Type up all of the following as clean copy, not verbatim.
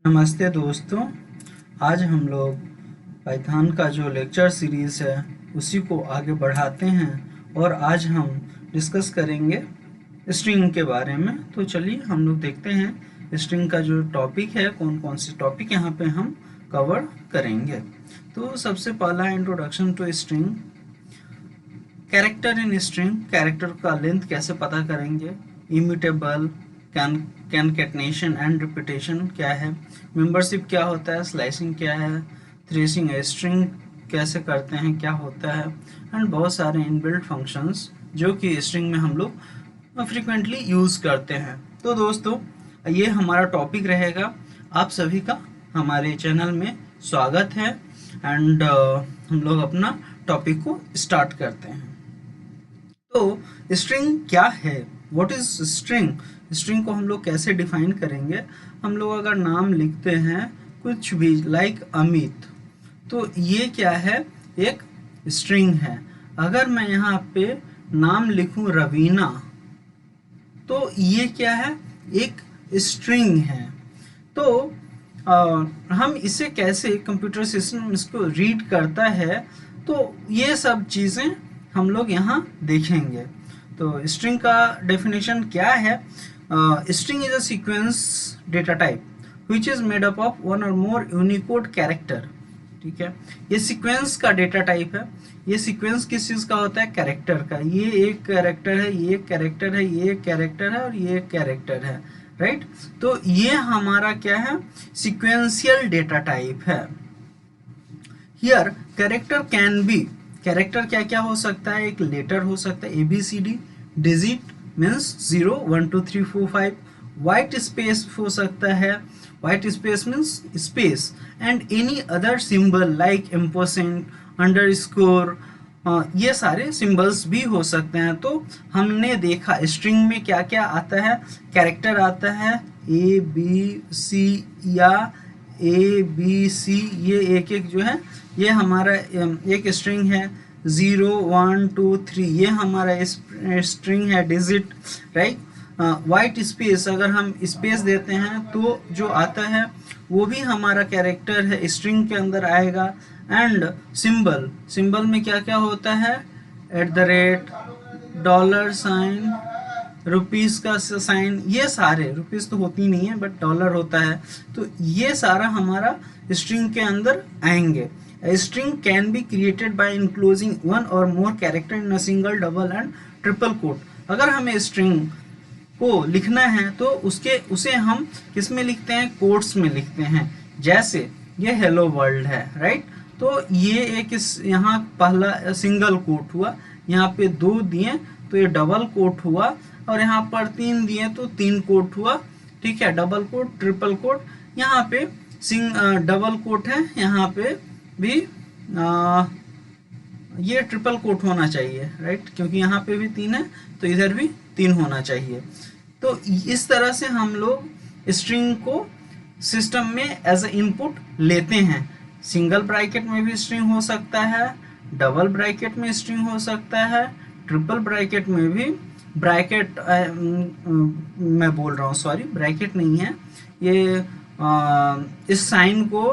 नमस्ते दोस्तों। आज हम लोग पाइथन का जो लेक्चर सीरीज़ है उसी को आगे बढ़ाते हैं और आज हम डिस्कस करेंगे स्ट्रिंग के बारे में। तो चलिए हम लोग देखते हैं स्ट्रिंग का जो टॉपिक है, कौन कौन से टॉपिक यहाँ पे हम कवर करेंगे। तो सबसे पहला introduction to string, character in string, character का लेंथ कैसे पता करेंगे, इम्यूटेबल, कैनकेटनेशन एंड रिपीटेशन क्या है, मेंबरशिप क्या होता है, स्लाइसिंग क्या है, थ्रेशिंग स्ट्रिंग कैसे करते हैं, क्या होता है, एंड बहुत सारे इनबिल्ट फंक्शंस जो कि स्ट्रिंग में हम लोग फ्रिक्वेंटली यूज़ करते हैं। तो दोस्तों ये हमारा टॉपिक रहेगा। आप सभी का हमारे चैनल में स्वागत है एंड हम लोग अपना टॉपिक को स्टार्ट करते हैं। तो स्ट्रिंग क्या है, व्हाट इज स्ट्रिंग, स्ट्रिंग को हम लोग कैसे डिफाइन करेंगे। हम लोग अगर नाम लिखते हैं कुछ भी लाइक अमित, तो ये क्या है, एक स्ट्रिंग है। अगर मैं यहाँ पे नाम लिखूं रवीना, तो ये क्या है, एक स्ट्रिंग है। तो हम इसे कैसे, कंप्यूटर सिस्टम इसको रीड करता है, तो ये सब चीज़ें हम लोग यहाँ देखेंगे। तो स्ट्रिंग का डेफिनेशन क्या है, string is a sequence data type which is made up of one or more Unicode character. ठीक है, ये सीक्वेंस का डेटा टाइप है। ये सीक्वेंस किस चीज़ का होता है, कैरेक्टर का। ये एक कैरेक्टर है, ये एक कैरेक्टर है, ये एक कैरेक्टर है और ये एक कैरेक्टर है, राइट। तो ये हमारा क्या है, सीक्वेंशियल डेटा टाइप है। Here character can be, character क्या क्या हो सकता है, एक लेटर हो सकता है ABCD, digit means 0 1 2 3 4 5, white space हो सकता है, white space means space, and any other symbol like ampersand, underscore, ये सारे सिंबल्स भी हो सकते हैं। तो हमने देखा स्ट्रिंग में क्या क्या आता है, कैरेक्टर आता है ABC या ABC, ये एक एक जो है ये हमारा एक स्ट्रिंग है। 0 1 2 3 ये हमारा स्ट्रिंग है, डिजिट, राइट। वाइट स्पेस, अगर हम स्पेस देते हैं तो जो आता है वो भी हमारा कैरेक्टर है, स्ट्रिंग के अंदर आएगा। एंड सिंबल, सिंबल में क्या क्या होता है, @ डॉलर साइन, रुपीस का साइन, ये सारे, रुपीस तो होती नहीं है बट डॉलर होता है। तो ये सारा हमारा स्ट्रिंग के अंदर आएंगे। String can be created by enclosing one or more character in a single, double and triple quote. अगर हमें स्ट्रिंग को लिखना है तो उसे हम किस में लिखते हैं, कोट्स में लिखते हैं। जैसे ये हेलो वर्ल्ड है, राइट। तो ये एक यहाँ पहला सिंगल कोट हुआ, यहाँ पे 2 दिए तो ये डबल कोट हुआ, और यहाँ पर 3 दिए तो 3 कोट हुआ। ठीक है, डबल कोट, ट्रिपल कोट, यहाँ पे डबल कोट है, यहाँ पे भी ये ट्रिपल कोट होना चाहिए, राइट, क्योंकि यहाँ पे भी 3 है तो इधर भी 3 होना चाहिए। तो इस तरह से हम लोग स्ट्रिंग को सिस्टम में एज ए इनपुट लेते हैं। सिंगल ब्रैकेट में भी स्ट्रिंग हो सकता है, डबल ब्रैकेट में स्ट्रिंग हो सकता है, ट्रिपल ब्रैकेट में भी, ब्रैकेट मैं बोल रहा हूँ, सॉरी ब्रैकेट नहीं है ये, इस साइन को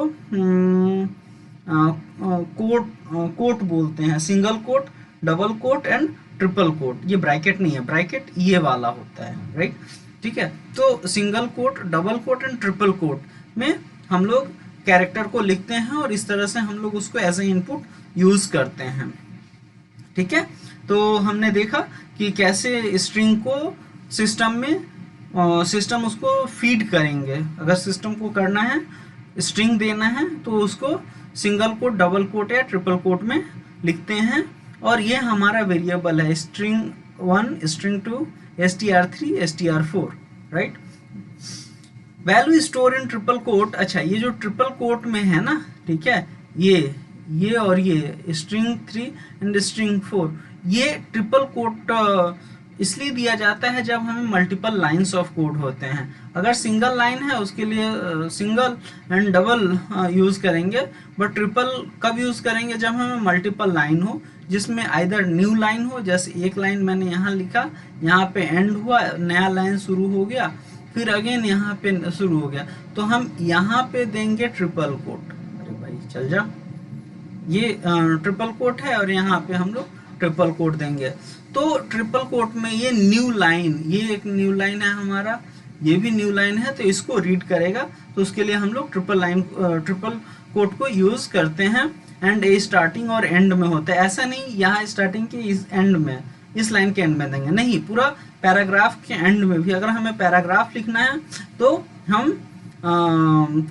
कोट कोट बोलते हैं, single quote, double quote and triple quote. ये ब्रैकेट नहीं है, ब्रैकेट ये वाला होता है, राइट। ठीक है, तो single quote, double quote and triple quote में हम लोग कैरेक्टर को लिखते हैं और इस तरह से हम लोग उसको एज ए इनपुट यूज करते हैं। ठीक है, तो हमने देखा कि कैसे स्ट्रिंग को सिस्टम में सिस्टम उसको फीड करेंगे। अगर सिस्टम को करना है, स्ट्रिंग देना है, तो उसको सिंगल कोट, डबल कोट या ट्रिपल कोट में लिखते हैं। और ये हमारा वेरिएबल है, string 1, string 2, str3, str4, right. Value store in triple quote. अच्छा, ये जो ट्रिपल कोट में है ना, ठीक है, ये और ये string 3 एंड string 4, ये ट्रिपल कोट इसलिए दिया जाता है जब हमें मल्टीपल लाइंस ऑफ कोड होते हैं। अगर सिंगल लाइन है उसके लिए सिंगल एंड डबल यूज़ करेंगे, बट ट्रिपल कब यूज़ करेंगे, जब हमें मल्टीपल लाइन हो जिसमें आइदर न्यू लाइन हो, जैसे एक लाइन मैंने यहाँ लिखा, यहाँ पे एंड हुआ, नया लाइन शुरू हो गया, फिर अगेन यहाँ पे शुरू हो गया, तो हम यहाँ पे देंगे ट्रिपल कोट। अरे भाई चल जा, ये ट्रिपल कोट है और यहाँ पे हम लोग ट्रिपल कोट देंगे। तो ट्रिपल कोट में ये न्यू लाइन, ये एक न्यू लाइन है हमारा, ये भी न्यू लाइन है, तो इसको रीड करेगा, तो उसके लिए हम लोग ट्रिपल कोट को यूज करते हैं। एंड ए स्टार्टिंग और एंड में होता है, ऐसा नहीं यहाँ स्टार्टिंग के इस एंड में, इस लाइन के एंड में देंगे, नहीं, पूरा पैराग्राफ के एंड में भी अगर हमें पैराग्राफ लिखना है तो हम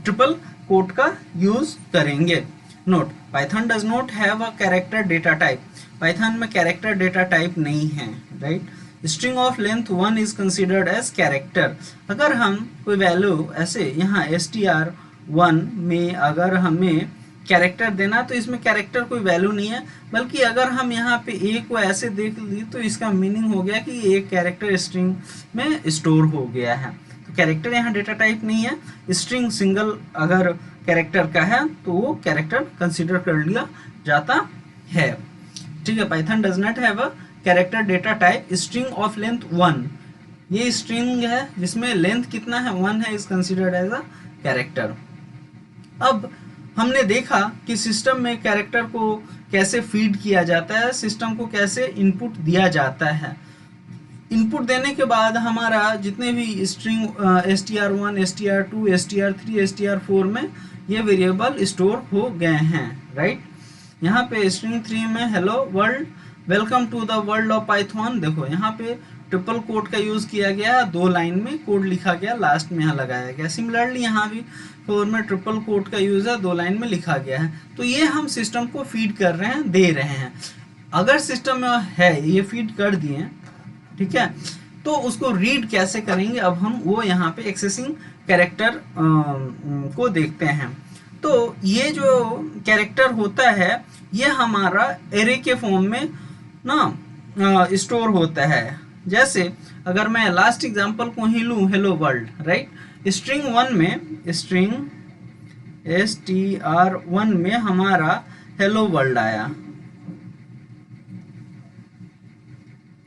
ट्रिपल कोट का यूज करेंगे। Note, Python does not have a character data type, Python में कैरेक्टर डेटा टाइप नहीं है, right. String of length 1 is considered as character. अगर हम कोई वैल्यू ऐसे यहाँ str1 में अगर हमें कैरेक्टर देना, तो इसमें कैरेक्टर कोई वैल्यू नहीं है, बल्कि अगर हम यहाँ पे ए को ऐसे देख ली तो इसका मीनिंग हो गया कि एक कैरेक्टर स्ट्रिंग में स्टोर हो गया है। तो कैरेक्टर यहाँ डेटा टाइप नहीं है, स्ट्रिंग सिंगल अगर कैरेक्टर का है तो वो कैरेक्टर कंसिडर कर लिया जाता है, ठीक है। Python does not have a character data type string of length 1, ये स्ट्रिंग है जिसमें लेंथ कितना है 1 है, is considered as a character. अब हमने देखा कि सिस्टम में कैरेक्टर को कैसे फीड किया जाता है, सिस्टम को कैसे इनपुट दिया जाता है। इनपुट देने के बाद हमारा जितने भी string str1, str2, str3, str4 में ये वेरिएबल स्टोर हो गए हैं, राइट। यहाँ पे स्ट्रिंग 3 में hello world, welcome to the world of Python, देखो यहाँ पे ट्रिपल कोट का यूज किया गया, 2 लाइन में कोड लिखा गया, लास्ट में यहाँ लगाया गया। सिमिलरली यहाँ भी 4 में ट्रिपल कोट का यूज है, 2 लाइन में लिखा गया है। तो ये हम सिस्टम को फीड कर रहे हैं, दे रहे हैं। अगर सिस्टम में है ये फीड कर दिए, ठीक है, तो उसको रीड कैसे करेंगे, अब हम वो यहाँ पे एक्सेसिंग कैरेक्टर को देखते हैं। तो ये जो कैरेक्टर होता है ये हमारा एरे के फॉर्म में ना स्टोर होता है। जैसे अगर मैं लास्ट एग्जांपल को ही लूँ, हेलो वर्ल्ड, राइट। स्ट्रिंग 1 में, स्ट्रिंग str1 में हमारा हेलो वर्ल्ड आया,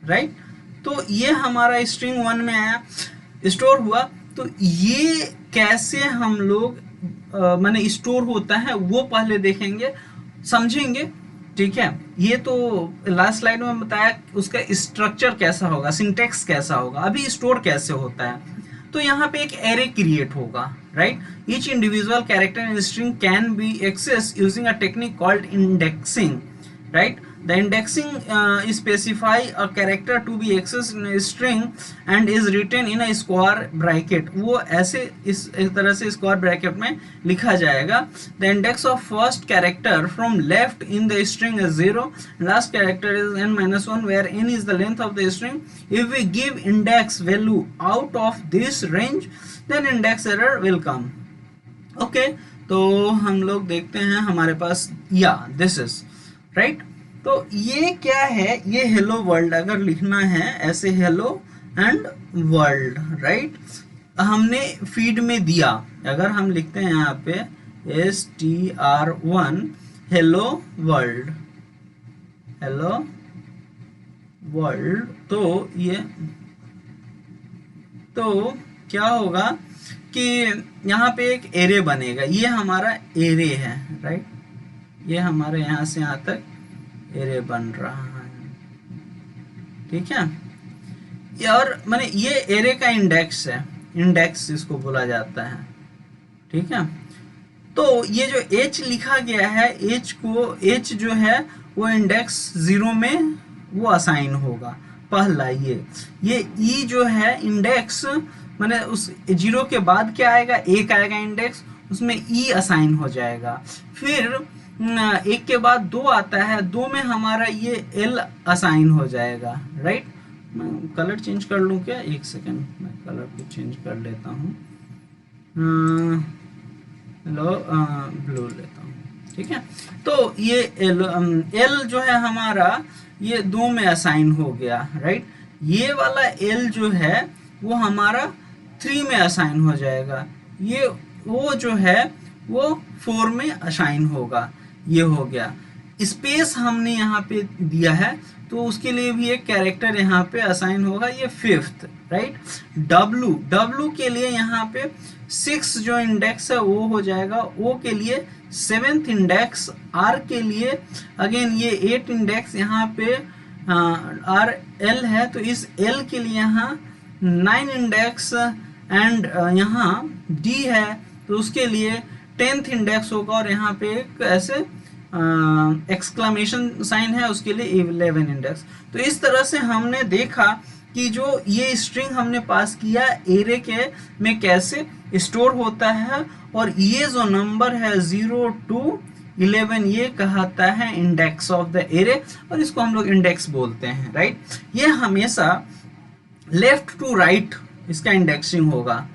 राइट। तो ये हमारा स्ट्रिंग 1 में आया, स्टोर हुआ। तो ये कैसे हम लोग माने स्टोर होता है वो पहले देखेंगे, समझेंगे, ठीक है। ये तो लास्ट स्लाइड में बताया उसका स्ट्रक्चर कैसा होगा, सिंटेक्स कैसा होगा। अभी स्टोर कैसे होता है, तो यहाँ पे एक एरे क्रिएट होगा, right. Each individual character in string can be access using a technique called indexing, right. The indexing specify a character to be accessed in a string and is written in a square bracket, वो ऐसे इस तरह से square bracket में लिखा जाएगा। The index of first character from left in the string is 0, last character is n-1, where n is the length of the string. If we give index value out of this range, then index error will come. Okay, तो हम लोग देखते हैं हमारे पास, या this is right. तो ये क्या है, ये हेलो वर्ल्ड अगर लिखना है ऐसे हेलो एंड वर्ल्ड, राइट, हमने फीड में दिया। अगर हम लिखते हैं यहाँ पे str1 hello world, hello world, तो ये तो क्या होगा कि यहाँ पे एक एरे बनेगा, ये हमारा एरे है, राइट। ये हमारे यहाँ से यहाँ तक एरे बन रहा है, ठीक है। और माने ये एरे का इंडेक्स है, इंडेक्स इसको बोला जाता है, ठीक है। तो ये जो h लिखा गया है, h जो है वो इंडेक्स 0 में वो असाइन होगा। पहला ये e जो है इंडेक्स, माने उस 0 के बाद क्या आएगा, 1 आएगा इंडेक्स, उसमें e असाइन हो जाएगा। फिर 1 के बाद 2 आता है, 2 में हमारा ये l असाइन हो जाएगा, राइट। मैं कलर चेंज कर लूँ क्या, 1 सेकेंड, मैं कलर को चेंज कर लेता हूँ, लो ब्लू लेता हूँ, ठीक है। तो ये l जो है हमारा ये 2 में असाइन हो गया, राइट। ये वाला l जो है वो हमारा 3 में असाइन हो जाएगा, ये वो जो है वो 4 में असाइन होगा, ये हो गया। स्पेस हमने यहाँ पे दिया है तो उसके लिए भी एक कैरेक्टर यहाँ पे असाइन होगा, ये फिफ्थ, राइट। डब्लू, डब्लू के लिए यहाँ पे 6 जो इंडेक्स है वो हो जाएगा, ओ के लिए 7th इंडेक्स, आर के लिए अगेन ये 8 इंडेक्स यहाँ पे आर एल है तो इस एल के लिए यहाँ 9 इंडेक्स, एंड यहाँ डी है तो उसके लिए 10th इंडेक्स होगा, और यहाँ पे एक ऐसे एक्सक्लेमेशन साइन है उसके लिए 11 इंडेक्स। तो इस तरह से हमने देखा कि जो ये स्ट्रिंग हमने पास किया एरे के में कैसे स्टोर होता है, और ये जो नंबर है 0 to 11 ये कहता है इंडेक्स ऑफ द एरे, और इसको हम लोग इंडेक्स बोलते हैं, राइट। ये हमेशा लेफ्ट टू राइट इसका इंडेक्सिंग होगा,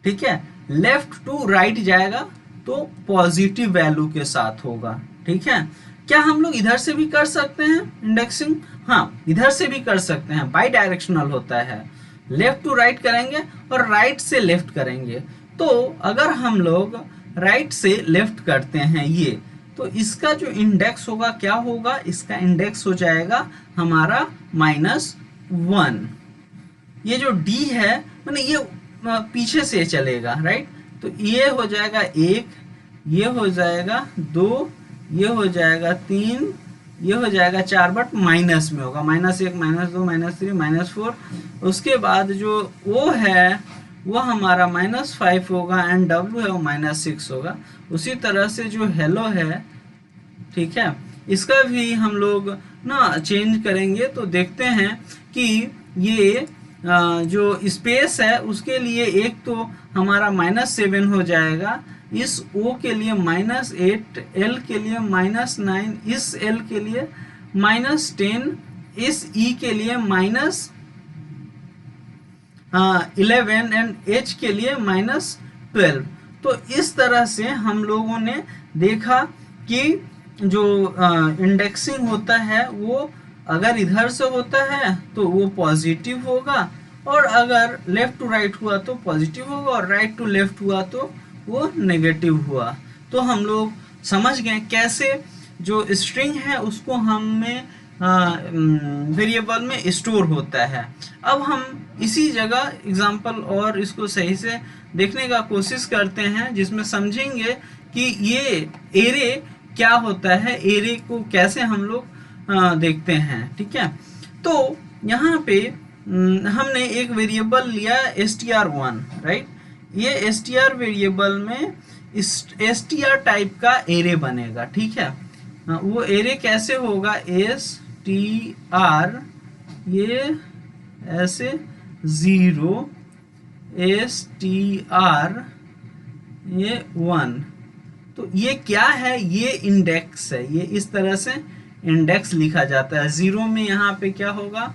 ठीक है, लेफ्ट टू राइट जाएगा तो पॉजिटिव वैल्यू के साथ होगा, ठीक है। क्या हम लोग इधर से भी कर सकते हैं इंडेक्सिंग? हाँ, इधर से भी कर सकते हैं, बाई डायरेक्शनल होता है, लेफ्ट टू राइट करेंगे और राइट से लेफ्ट करेंगे। तो अगर हम लोग राइट से लेफ्ट करते हैं ये, तो इसका जो इंडेक्स होगा क्या होगा, इसका इंडेक्स हो जाएगा हमारा -1। ये जो डी है मैंने ये पीछे से चलेगा, राइट, तो ये हो जाएगा 1, ये हो जाएगा 2, ये हो जाएगा 3, ये हो जाएगा 4, बट माइनस में होगा, -1, -2, -3, -4। उसके बाद जो ओ है वो हमारा -5 होगा, एंड डब्ल्यू है वो -6 होगा। उसी तरह से जो हेलो है, ठीक है, इसका भी हम लोग ना चेंज करेंगे तो देखते हैं कि ये जो स्पेस है उसके लिए एक तो हमारा -7 हो जाएगा, इस O के लिए -8, L के लिए -9, इस L के लिए -10, इस E के लिए -11 एंड H के लिए -12। तो इस तरह से हम लोगों ने देखा कि जो इंडेक्सिंग होता है वो अगर इधर से होता है तो वो पॉजिटिव होगा, और अगर लेफ्ट टू राइट हुआ तो पॉजिटिव होगा, और राइट टू लेफ्ट हुआ तो वो नेगेटिव हुआ। तो हम लोग समझ गए कैसे जो स्ट्रिंग है उसको हमें वेरिएबल में स्टोर होता है। अब हम इसी जगह एग्जांपल और इसको सही से देखने का कोशिश करते हैं, जिसमें समझेंगे कि ये एरे क्या होता है, एरे को कैसे हम लोग देखते हैं, ठीक है। तो यहाँ पे हमने एक वेरिएबल लिया str1, राइट। ये str वेरिएबल में str टाइप का एरे बनेगा, ठीक है। वो एरे कैसे होगा, str ये ऐसे 0, str ये 1। तो ये क्या है, ये इंडेक्स है, ये इस तरह से इंडेक्स लिखा जाता है। 0 में यहाँ पे क्या होगा,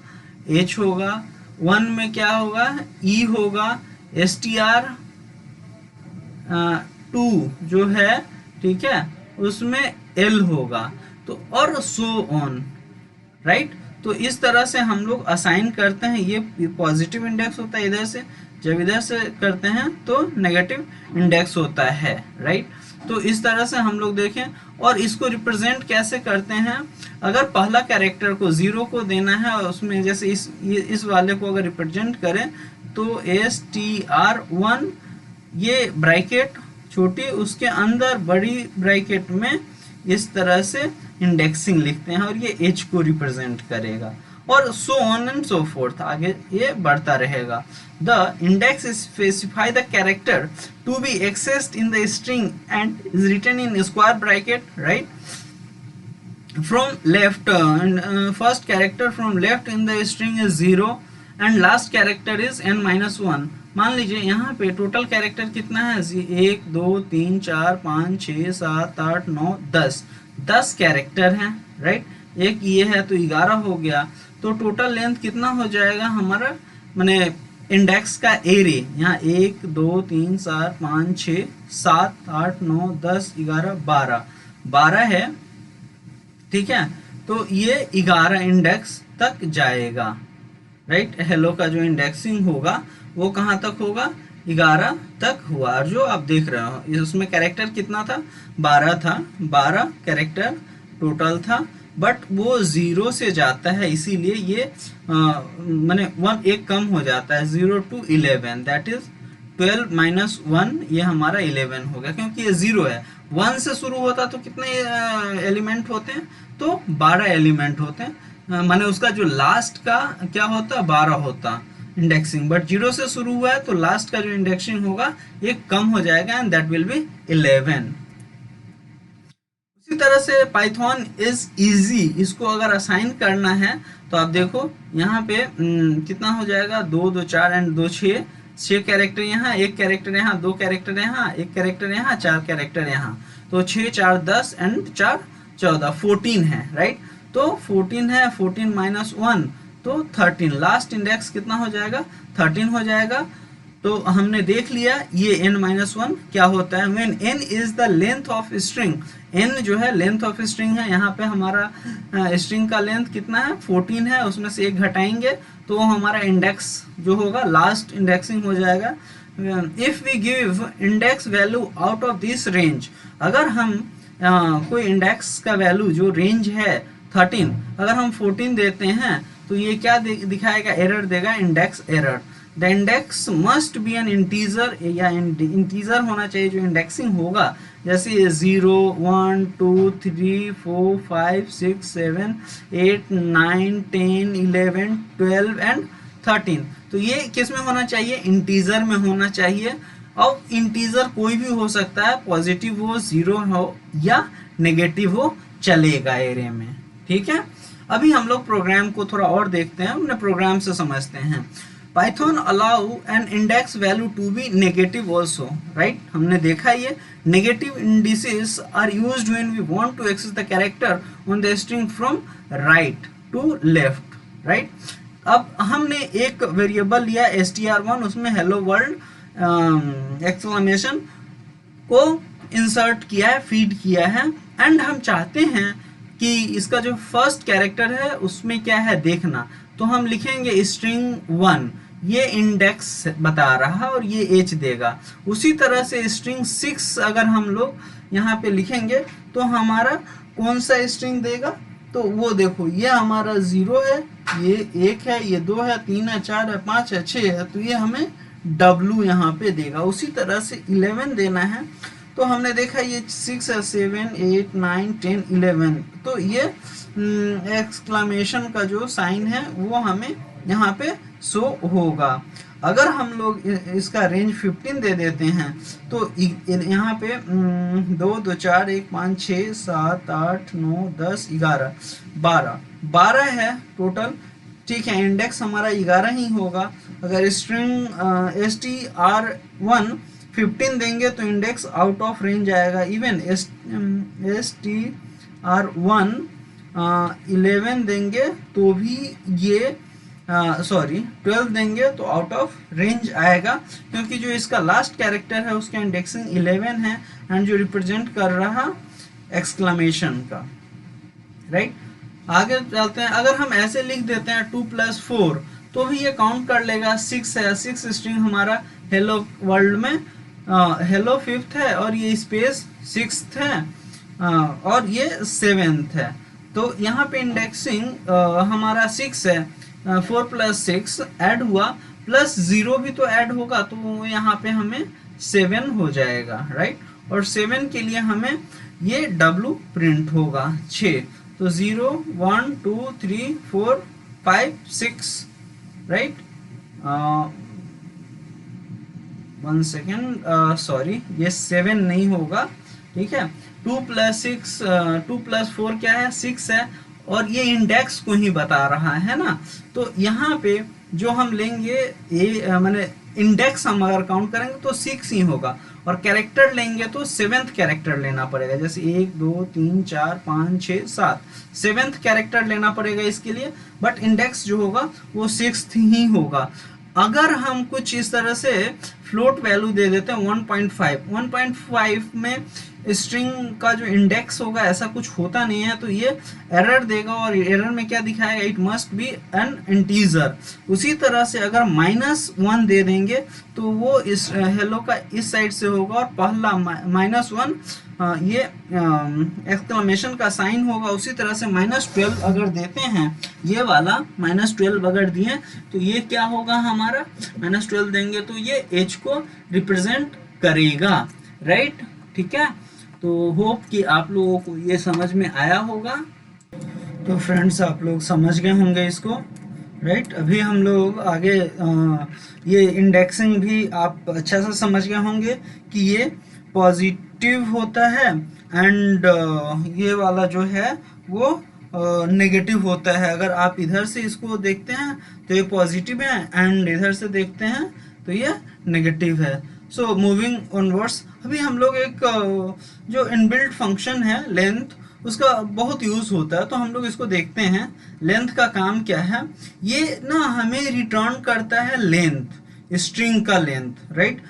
H होगा, 1 में क्या होगा, E होगा, str2 जो है, ठीक है, उसमें L होगा, तो और सो ऑन, राइट। तो इस तरह से हम लोग असाइन करते हैं, ये पॉजिटिव इंडेक्स होता है इधर से, जब इधर से करते हैं तो नेगेटिव इंडेक्स होता है, राइट। तो इस तरह से हम लोग देखें, और इसको रिप्रेजेंट कैसे करते हैं, अगर पहला कैरेक्टर को 0 को देना है और उसमें जैसे इस वाले को अगर रिप्रेजेंट करें तो str1 ये ब्रैकेट छोटी, उसके अंदर बड़ी ब्रैकेट में इस तरह से इंडेक्सिंग लिखते हैं, और ये H को रिप्रेजेंट करेगा, और so on and so fourth, आगे ये बढ़ता रहेगा। The index specify the character to be accessed in the string and is written in square bracket, right? From left, first character from left in the string is 0 and last character is n-1। मान लीजिए यहाँ पे total character कितना है, 1 2 3 4 5 6 7 8 9 10 character हैं, right. एक ये है तो 11 हो गया, तो टोटल लेंथ कितना हो जाएगा हमारा, माने इंडेक्स का एरे यहाँ 1 2 3 4 5 6 7 8 9 10 11 12 है, ठीक है। तो ये 11 इंडेक्स तक जाएगा, राइट। हेलो का जो इंडेक्सिंग होगा वो कहाँ तक होगा, 11 तक हुआ। और जो आप देख रहे हो उसमें कैरेक्टर कितना था, 12 था, 12 कैरेक्टर टोटल था, बट वो 0 से जाता है, इसीलिए ये माने 1 एक कम हो जाता है, 0 to 11, दैट इज 12 माइनस 1, ये हमारा 11 हो गया, क्योंकि ये 0 है। 1 से शुरू होता तो कितने एलिमेंट होते हैं, तो 12 एलिमेंट होते हैं, माने उसका जो लास्ट का क्या होता, 12 होता इंडेक्सिंग, बट 0 से शुरू हुआ है तो लास्ट का जो इंडेक्सिंग होगा ये कम हो जाएगा, एंड दैट विल बी 11। इसी तरह से पाइथन इज इजी, इसको अगर असाइन करना है तो आप देखो यहाँ पे कितना हो जाएगा, 2 2 4 एंड 2 6, 6 कैरेक्टर यहाँ, 1 कैरेक्टर यहाँ, 2 कैरेक्टर यहाँ, 1 कैरेक्टर यहाँ, 4 कैरेक्टर यहाँ, तो 6 4 10 एंड 4 14, 14 है, राइट। तो 14 है, 14 माइनस 1 तो 13, लास्ट इंडेक्स कितना हो जाएगा, 13 हो जाएगा। तो हमने देख लिया ये n-1 क्या होता है, when n is the length of string, n जो है लेंथ ऑफ स्ट्रिंग है, यहाँ पे हमारा स्ट्रिंग का लेंथ कितना है, 14 है, उसमें से 1 घटाएंगे तो हमारा इंडेक्स जो होगा लास्ट इंडेक्सिंग हो जाएगा। If we give index value out of this range, अगर हम कोई इंडेक्स का वैल्यू जो रेंज है 13, अगर हम 14 देते हैं तो ये क्या दिखाएगा, एरर देगा, index error. The index must be N integer, या इंटीजर होना चाहिए जो इंडेक्सिंग होगा, जैसे 0 1 2 3 4 5 6 7 8 9 10 11 12 एंड 13, तो ये किस में होना चाहिए, इंटीजर में होना चाहिए। और इंटीजर कोई भी हो सकता है, पॉजिटिव हो, 0 हो या नेगेटिव हो, चलेगा एरे में, ठीक है। अभी हम लोग प्रोग्राम को थोड़ा और देखते हैं, अपने प्रोग्राम से समझते हैं। Python allow an index value to be negative also, right. हमने देखा ये negative indices are used when we want to access the character on the string from right to left, right. अब हमने एक वेरिएबल लिया str1, उसमें hello world exclamation को insert किया है, फीड किया है, एंड हम चाहते हैं कि इसका जो फर्स्ट कैरेक्टर है उसमें क्या है देखना, तो हम लिखेंगे स्ट्रिंग 1, ये इंडेक्स बता रहा और ये h देगा। उसी तरह से स्ट्रिंग 6 अगर हम लोग यहाँ पे लिखेंगे तो हमारा कौन सा स्ट्रिंग देगा, तो वो देखो ये हमारा 0 है, ये 1 है, ये 2 है, 3 है, 4 है, 5 है, 6 है, तो ये हमें w यहाँ पे देगा। उसी तरह से 11 देना है, तो हमने देखा ये 6 है, 7 8 9 10 11, तो ये एक्सक्लेमेशन का जो साइन है वो हमें यहाँ पे शो होगा। अगर हम लोग इसका रेंज 15 दे देते हैं तो यहाँ पे 2 2 4 1 5 6 7 8 9 10 11 12 है टोटल, ठीक है। इंडेक्स हमारा 11 ही होगा। अगर स्ट्रिंग str1 15 देंगे तो इंडेक्स आउट ऑफ रेंज आएगा। इवन str1 11 देंगे तो भी ये 12 देंगे तो आउट ऑफ रेंज आएगा, क्योंकि जो इसका लास्ट कैरेक्टर है उसका इंडेक्सिंग 11 है, एंड जो रिप्रेजेंट कर रहा एक्सक्लेमेशन का, राइट। आगे चलते हैं। अगर हम ऐसे लिख देते हैं 2 + 4 तो भी ये काउंट कर लेगा। 6 है, 6 स्ट्रिंग हमारा हेलो वर्ल्ड में हेलो 5th है, और ये स्पेस 6th है, और ये 7th है। तो यहाँ पे इंडेक्सिंग हमारा 6 है, 4 + 6 ऐड हुआ, प्लस 0 भी तो ऐड होगा, तो यहाँ पे हमें 7 हो जाएगा, राइट। और 7 के लिए हमें ये W प्रिंट होगा 6, तो 0 1 2 3 4 5 6, राइट। 1 सेकेंड, सॉरी, ये 7 नहीं होगा, ठीक है। 2 + 6 2 + 4 क्या है, 6 है, और ये इंडेक्स को ही बता रहा है ना। तो यहाँ पे जो हम लेंगे माने इंडेक्स हम अगर काउंट करेंगे तो 6 ही होगा, और कैरेक्टर लेंगे तो 7th कैरेक्टर लेना पड़ेगा। जैसे 1 2 3 4 5 6 7 7th कैरेक्टर लेना पड़ेगा इसके लिए, बट इंडेक्स जो होगा वो 6th ही होगा। अगर हम कुछ इस तरह से फ्लोट वैल्यू दे देते हैं 1.5। 1.5 में स्ट्रिंग का जो इंडेक्स होगा ऐसा कुछ होता नहीं है, तो ये एरर देगा और एरर में क्या दिखाएगा, it must be N integer. उसी तरह से अगर -1 दे देंगे तो वो इस हेलो का इस साइड से होगा और पहला -1 ये एक्सक्लेमेशन का साइन होगा। उसी तरह से -12 अगर देते हैं, ये वाला -12 अगर दिए तो ये क्या होगा, हमारा -12 देंगे तो ये एज को रिप्रेजेंट करेगा, राइट। ठीक है, तो होप कि आप लोगों को ये समझ में आया होगा। तो फ्रेंड्स आप लोग समझ गए होंगे इसको, राइट। अभी हम लोग आगे ये इंडेक्सिंग भी आप अच्छा से समझ गए होंगे कि ये पॉजिटिव होता है एंड ये वाला जो है वो नेगेटिव होता है। अगर आप इधर से इसको देखते हैं तो ये पॉजिटिव है एंड इधर से देखते हैं तो ये नेगेटिव है। सो मूविंग ऑनवर्ड्स, अभी हम लोग एक जो इनबिल्ट फंक्शन है लेंथ, उसका बहुत यूज होता है, तो हम लोग इसको देखते हैं। लेंथ का काम क्या है, ये ना हमें रिटर्न करता है लेंथ, स्ट्रिंग का लेंथ, राइट।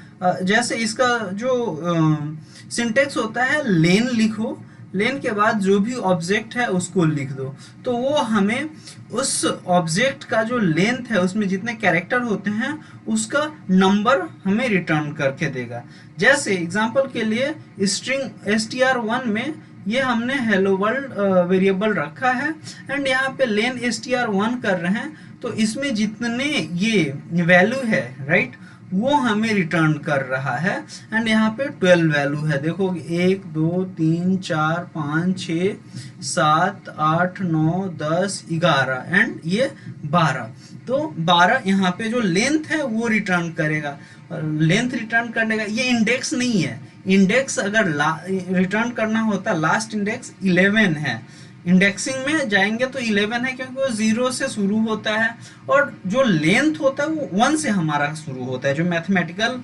जैसे इसका जो सिंटेक्स होता है, लेन लिखो, लेन के बाद जो भी ऑब्जेक्ट है उसको लिख दो, तो वो हमें उस ऑब्जेक्ट का जो लेंथ है उसमें जितने कैरेक्टर होते हैं उसका नंबर हमें रिटर्न करके देगा। जैसे एग्जांपल के लिए स्ट्रिंग str1 में ये हमने हेलो वर्ल्ड वेरिएबल रखा है एंड यहाँ पे लेन str1 कर रहे हैं, तो इसमें जितने ये वैल्यू है, राइट, वो हमें रिटर्न कर रहा है एंड यहाँ पे 12 वैल्यू है। देखो 1 2 3 4 5 6 7 8 9 10 11 एंड ये 12, तो 12 यहाँ पे जो लेंथ है वो रिटर्न करेगा। लेंथ रिटर्न करने का ये इंडेक्स नहीं है, इंडेक्स अगर रिटर्न करना होता, लास्ट इंडेक्स 11 है, इंडेक्सिंग में जाएंगे तो 11 है क्योंकि वो 0 से शुरू होता है और जो लेंथ होता है वो 1 से हमारा शुरू होता है। जो मैथमेटिकल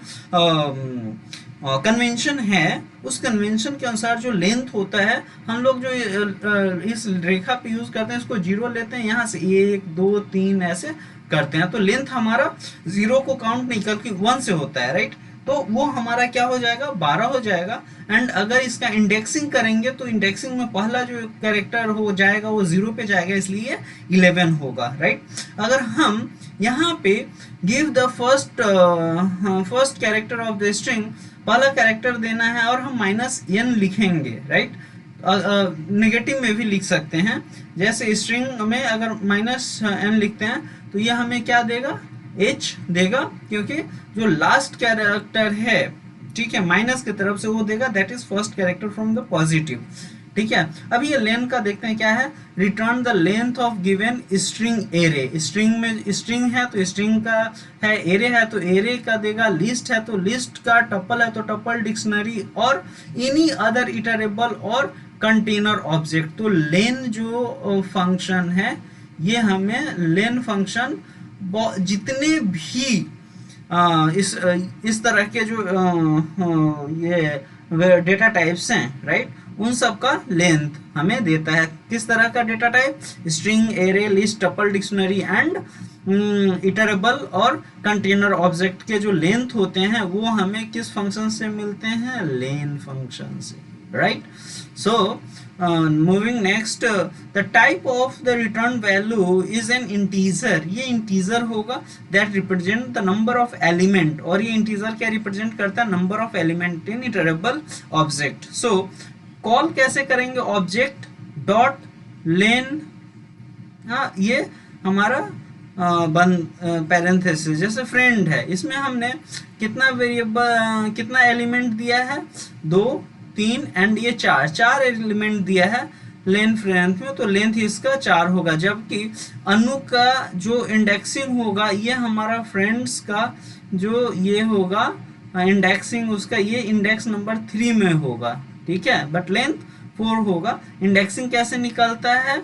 कन्वेंशन है उस कन्वेंशन के अनुसार जो लेंथ होता है, हम लोग जो इस रेखा पे यूज करते हैं इसको 0 लेते हैं, यहाँ से 1 2 3 ऐसे करते हैं, तो लेंथ हमारा 0 को काउंट नहीं करके 1 से होता है, राइट। तो वो हमारा क्या हो जाएगा, 12 हो जाएगा। एंड अगर इसका इंडेक्सिंग करेंगे तो इंडेक्सिंग में पहला जो कैरेक्टर हो जाएगा वो 0 पे जाएगा, इसलिए 11 होगा, राइट। अगर हम यहाँ पे give the first character of the string, पहला कैरेक्टर देना है और हम -n लिखेंगे, राइट। नेगेटिव में भी लिख सकते हैं, जैसे स्ट्रिंग में अगर -n लिखते हैं तो ये हमें क्या देगा, h देगा, क्योंकि जो लास्ट कैरेक्टर है, ठीक है, माइनस की तरफ से वो देगा, that is first character from the positive. ठीक है, अब ये लेंथ का देखते हैं क्या है, return the length of given string array. String में स्ट्रिंग है तो स्ट्रिंग का है, एरे है तो एरे का देगा, लिस्ट है तो लिस्ट का, टपल है तो टपल, डिक्शनरी और एनी अदर इटरेबल और कंटेनर ऑब्जेक्ट। तो लेन जो फंक्शन है ये हमें लेन फंक्शन जितने भी इस तरह के जो ये डेटा टाइप्स हैं, राइट, उन सब का लेंथ हमें देता है। किस तरह का data type, string, array, list, tuple, dictionary and iterable और कंटेनर ऑब्जेक्ट के जो लेंथ होते हैं वो हमें किस फंक्शन से मिलते हैं, लेन फंक्शन से, right. So moving next, the type of the return value is an integer। ये integer होगा that represent the number of element, और ये integer क्या represent करता है, number of element in iterable object। so call कैसे करेंगे, object dot len, ये हमारा पैरेंथेसिस, जैसे फ्रेंड है, इसमें हमने कितना वेरिएबल कितना एलिमेंट दिया है, 2 3 एंड ये 4 एलिमेंट दिया है लेंथ फ्रेंड में, तो लेंथ इसका 4 होगा। जबकि अनु का जो इंडेक्सिंग होगा ये हमारा फ्रेंड्स का जो ये होगा इंडेक्सिंग, उसका ये इंडेक्स नंबर 3 में होगा, ठीक है, बट लेंथ 4 होगा। इंडेक्सिंग कैसे निकलता है,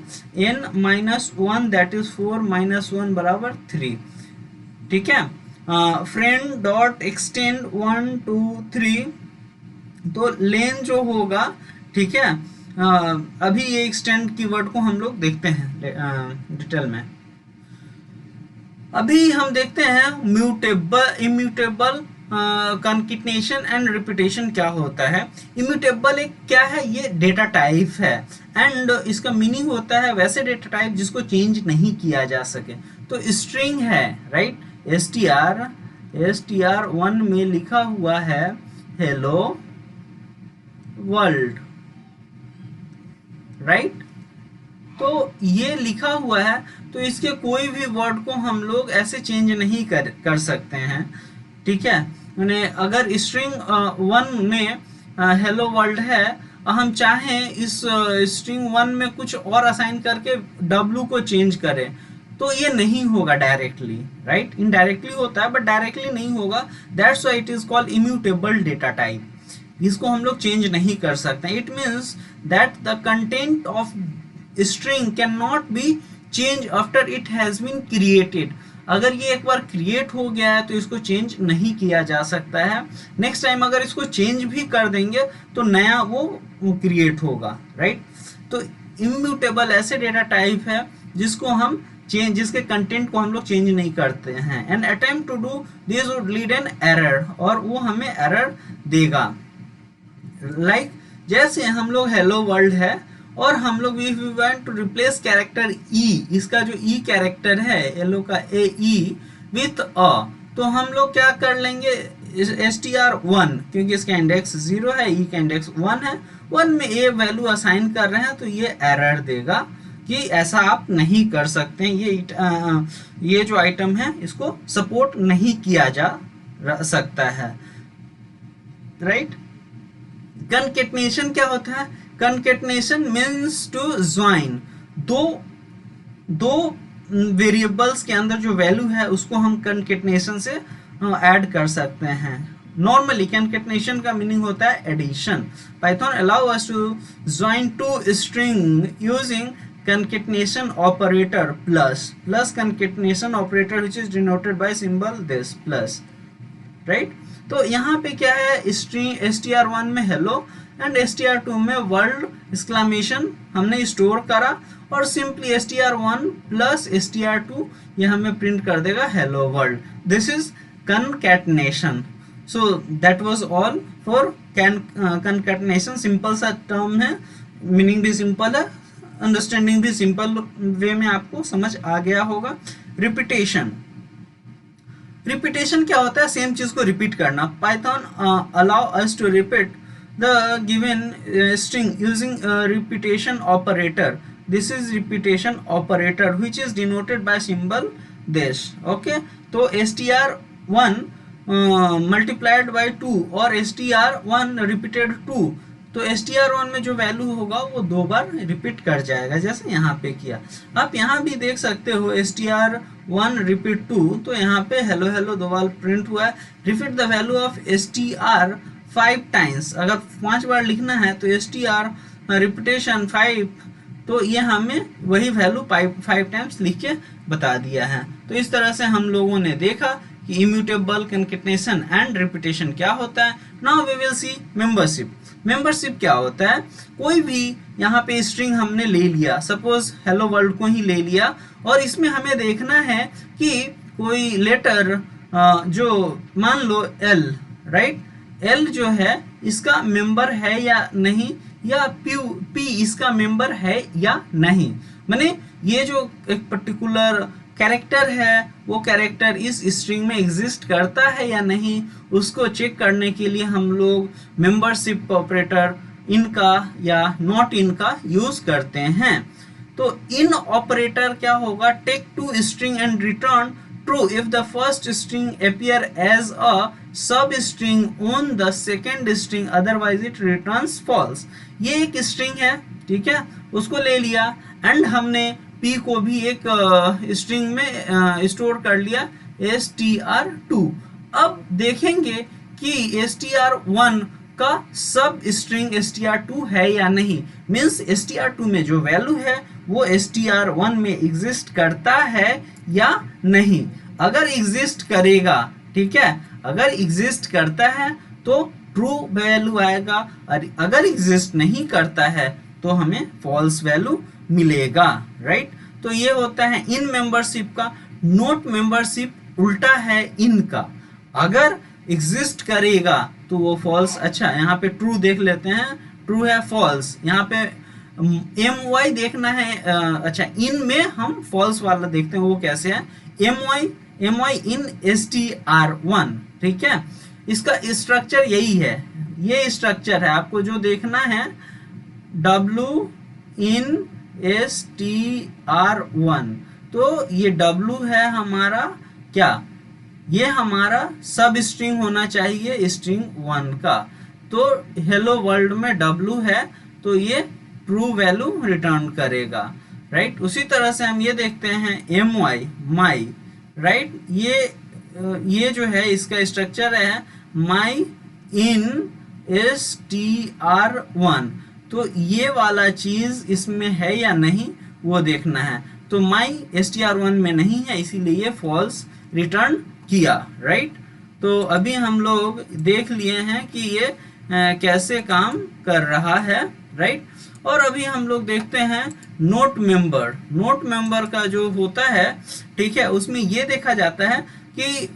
n-1 दैट इज 4 -1 बराबर 3, ठीक है। फ्रेंड डॉट एक्सटेंड 1 2 3, तो लेन जो होगा, ठीक है, अभी ये एक्सटेंड कीवर्ड को हम लोग देखते हैं डिटेल में। अभी हम देखते हैं म्यूटेबल, इम्यूटेबल कंकेटनेशन एंड रिपीटेशन क्या होता है। इम्यूटेबल एक क्या है, ये डेटा टाइप है एंड इसका मीनिंग होता है वैसे डेटा टाइप जिसको चेंज नहीं किया जा सके। तो स्ट्रिंग है, राइट, str1 में लिखा हुआ है हेलो वर्ल्ड, राइट। तो ये लिखा हुआ है, तो इसके कोई भी वर्ड को हम लोग ऐसे चेंज नहीं कर सकते हैं, ठीक है। मैंने अगर स्ट्रिंग 1 में हेलो वर्ल्ड है, हम चाहें इस स्ट्रिंग 1 में कुछ और असाइन करके w को चेंज करें तो ये नहीं होगा डायरेक्टली, राइट। इनडायरेक्टली होता है बट डायरेक्टली नहीं होगा। That's why it is called immutable data type. इसको हम लोग चेंज नहीं कर सकते। It means that the content of string can not be change after it has been created. अगर ये एक बार क्रिएट हो गया है तो इसको चेंज नहीं किया जा सकता है। नेक्स्ट टाइम अगर इसको चेंज भी कर देंगे तो नया वो क्रिएट होगा, राइट। तो इम्यूटेबल ऐसे डेटा टाइप है जिसको हम चेंज, जिसके कंटेंट को हम लोग चेंज नहीं करते हैं। And attempt to do this would lead an error, और वो हमें एरर देगा। लाइक जैसे हम लोग हेलो वर्ल्ड है और हम लोग we want to replace character E, इसका जो ई कैरेक्टर है हेलो का ए ई विथ अ, तो हम लोग क्या कर लेंगे str1, क्योंकि इसका इंडेक्स 0 है, ई का इंडेक्स 1 है, 1 में ए वैल्यू असाइन कर रहे हैं तो ये एरर देगा कि ऐसा आप नहीं कर सकते हैं। ये जो आइटम है इसको सपोर्ट नहीं किया जा सकता है, राइट। कंकेटनेशन क्या होता है? कंकेटनेशन मीन्स टू ज्वाइन दो वेरिएबल्स के अंदर जो वैल्यू है उसको हम कंकेटनेशन से ऐड कर सकते हैं। नॉर्मली कंकेटनेशन का मीनिंग होता है addition. Python allow us to join two string using concatenation operator plus concatenation operator which is denoted by symbol this plus, right। तो यहाँ पे क्या है, स्ट्रिंग str1 में हेलो एंड str2 में वर्ल्ड एक्सक्लेमेशन हमने स्टोर करा और सिंपली str1 प्लस str2 ये हमें प्रिंट कर देगा hello world. This is concatenation। So that was all for concatenation। Simple सा टर्म है, मीनिंग भी सिंपल है, अंडरस्टैंडिंग भी सिंपल वे में आपको समझ आ गया होगा। रिपीटेशन, रिपीटेशन क्या होता है? सेम चीज को रिपीट करना। Python allow us to repeat the given string using repetition operator. This is repetition operator which is denoted by symbol this, okay. तो str1 मल्टीप्लाइड बाय 2 और str1 रिपीटेड 2, तो str1 में जो वैल्यू होगा वो 2 बार रिपीट कर जाएगा जैसे यहाँ पे किया। आप यहाँ भी देख सकते हो str1 रिपीट 2, तो यहाँ पे हेलो हेलो 2 बार प्रिंट हुआ है। Repeat the value of str 5 times, अगर 5 बार लिखना है तो str रिपीटेशन 5, तो ये हमें वही वैल्यू 5 टाइम्स लिख के बता दिया है। तो इस तरह से हम लोगों ने देखा कि इम्यूटेबल, कंकेटनेशन एंड रिपीटेशन क्या होता है। Now we will see membership. Membership क्या होता है? कोई भी यहाँ पे स्ट्रिंग हमने ले लिया, सपोज हेलो वर्ल्ड को ही ले लिया, और इसमें हमें देखना है कि कोई लेटर जो मान लो L, राइट, L जो है इसका मेंबर है या नहीं, या P इसका मेंबर है या नहीं। माने ये जो एक पर्टिकुलर कैरेक्टर है वो कैरेक्टर इस स्ट्रिंग में एग्जिस्ट करता है या नहीं, उसको चेक करने के लिए हम लोग मेंबरशिप ऑपरेटर इनका या नॉट इनका यूज करते हैं। तो इन ऑपरेटर क्या होगा? Take two string and return true if the first string appear as a sub string on the second string, otherwise it returns false. ये एक स्ट्रिंग है, ठीक है, उसको ले लिया एंड हमने P को भी एक स्ट्रिंग में स्टोर कर लिया str2। अब देखेंगे कि str1 का सब स्ट्रिंग str2 है या नहीं। मीन्स str2 में जो वैल्यू है वो str1 में एग्जिस्ट करता है या नहीं। अगर एग्जिस्ट करेगा, ठीक है, अगर एग्जिस्ट करता है तो ट्रू वैल्यू आएगा, और अगर एग्जिस्ट नहीं करता है तो हमें फॉल्स वैल्यू मिलेगा, राइट। तो ये होता है इन मेंबरशिप का। नोट मेंबरशिप उल्टा है इन का। अगर एग्जिस्ट करेगा तो वो फॉल्स। अच्छा यहाँ पे ट्रू देख लेते हैं, ट्रू है फॉल्स। यहाँ पे एम वाई देखना है, अच्छा इन में हम फॉल्स वाला देखते हैं वो कैसे है। एम वाई इन str1, ठीक है। इसका स्ट्रक्चर यही है, ये स्ट्रक्चर है आपको जो देखना है, w इन str1। तो ये w है हमारा क्या, ये हमारा सब स्ट्रिंग होना चाहिए स्ट्रिंग 1 का। तो हेलो वर्ल्ड में w है तो ये ट्रू वैल्यू रिटर्न करेगा, राइट। उसी तरह से हम ये देखते हैं एम वाई माई, राइट। ये जो है इसका स्ट्रक्चर है माई इन str1। तो ये वाला चीज इसमें है या नहीं वो देखना है। तो माई str1 में नहीं है इसीलिए ये फॉल्स रिटर्न किया, राइट। तो अभी हम लोग देख लिए हैं कि ये कैसे काम कर रहा है, राइट। और अभी हम लोग देखते हैं नोट मेंबर। नोट मेंबर का जो होता है, ठीक है, उसमें ये देखा जाता है कि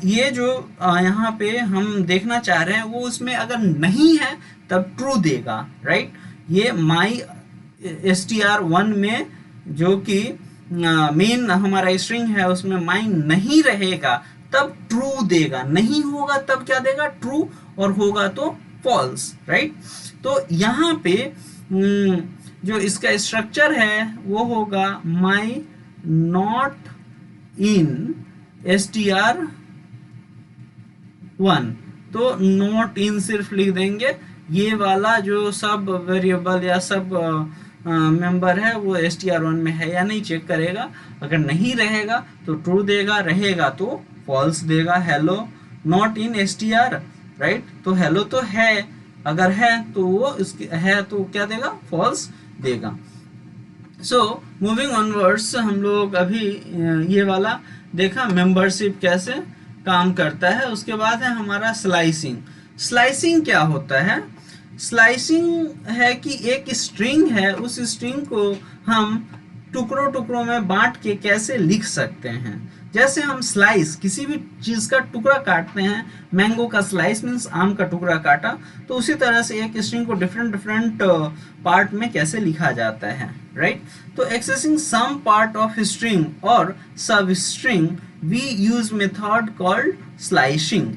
ये जो यहाँ पे हम देखना चाह रहे हैं वो उसमें अगर नहीं है तब ट्रू देगा, राइट। ये माई str1 में जो कि मेन हमारा स्ट्रिंग है उसमें माई नहीं रहेगा तब ट्रू देगा, नहीं होगा तब क्या देगा, ट्रू, और होगा तो फॉल्स, राइट। तो यहाँ पे जो इसका स्ट्रक्चर है वो होगा माई नॉट इन str1। तो नॉट इन सिर्फ लिख देंगे, ये वाला जो सब वेरिएबल या सब मेंबर है वो str1 में है या नहीं चेक करेगा। अगर नहीं रहेगा तो ट्रू देगा, रहेगा तो फॉल्स देगा। Hello not in str, right. तो हेलो तो है, अगर है तो वो इसके है तो क्या देगा, फॉल्स देगा। सो मूविंग ऑनवर्ड्स, हम लोग अभी ये वाला देखा मेंबरशिप कैसे काम करता है। उसके बाद है हमारा स्लाइसिंग। स्लाइसिंग क्या होता है? स्लाइसिंग है कि एक स्ट्रिंग है, उस स्ट्रिंग को हम टुकड़ों टुकड़ों में बांट के कैसे लिख सकते हैं। जैसे हम स्लाइस किसी भी चीज का टुकड़ा काटते हैं, मैंगो का स्लाइस मीन्स आम का टुकड़ा काटा, तो उसी तरह से एक स्ट्रिंग को डिफरेंट डिफरेंट पार्ट में कैसे लिखा जाता है, राइट। तो accessing some part of string और substring we use method called slicing.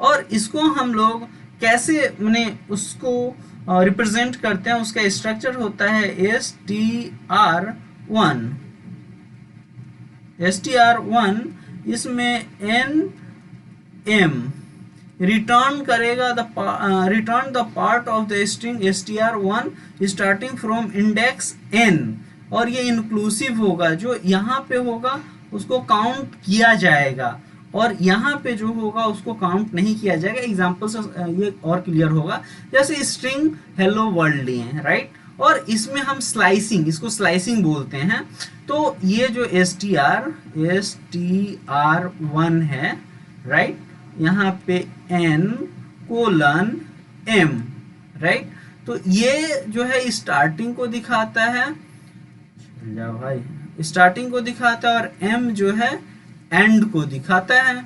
और इसको हम लोग कैसे मैंने उसको रिप्रेजेंट करते हैं, उसका स्ट्रक्चर होता है str1। str1 इसमें nm रिटर्न करेगा return the part of the string str1 starting from index n। और ये इंक्लूसिव होगा, जो यहाँ पे होगा उसको काउंट किया जाएगा और यहाँ पे जो होगा उसको काउंट नहीं किया जाएगा। एग्जाम्पल से ये और क्लियर होगा। जैसे स्ट्रिंग हेलो वर्ल्ड लिए हैं, राइट, और इसमें हम स्लाइसिंग, इसको स्लाइसिंग बोलते हैं। तो ये जो str1 है, राइट, यहाँ पे n:m, राइट। तो ये जो है स्टार्टिंग को दिखाता है, जाओ भाई, स्टार्टिंग को दिखाता है, और m जो है एंड को दिखाता है।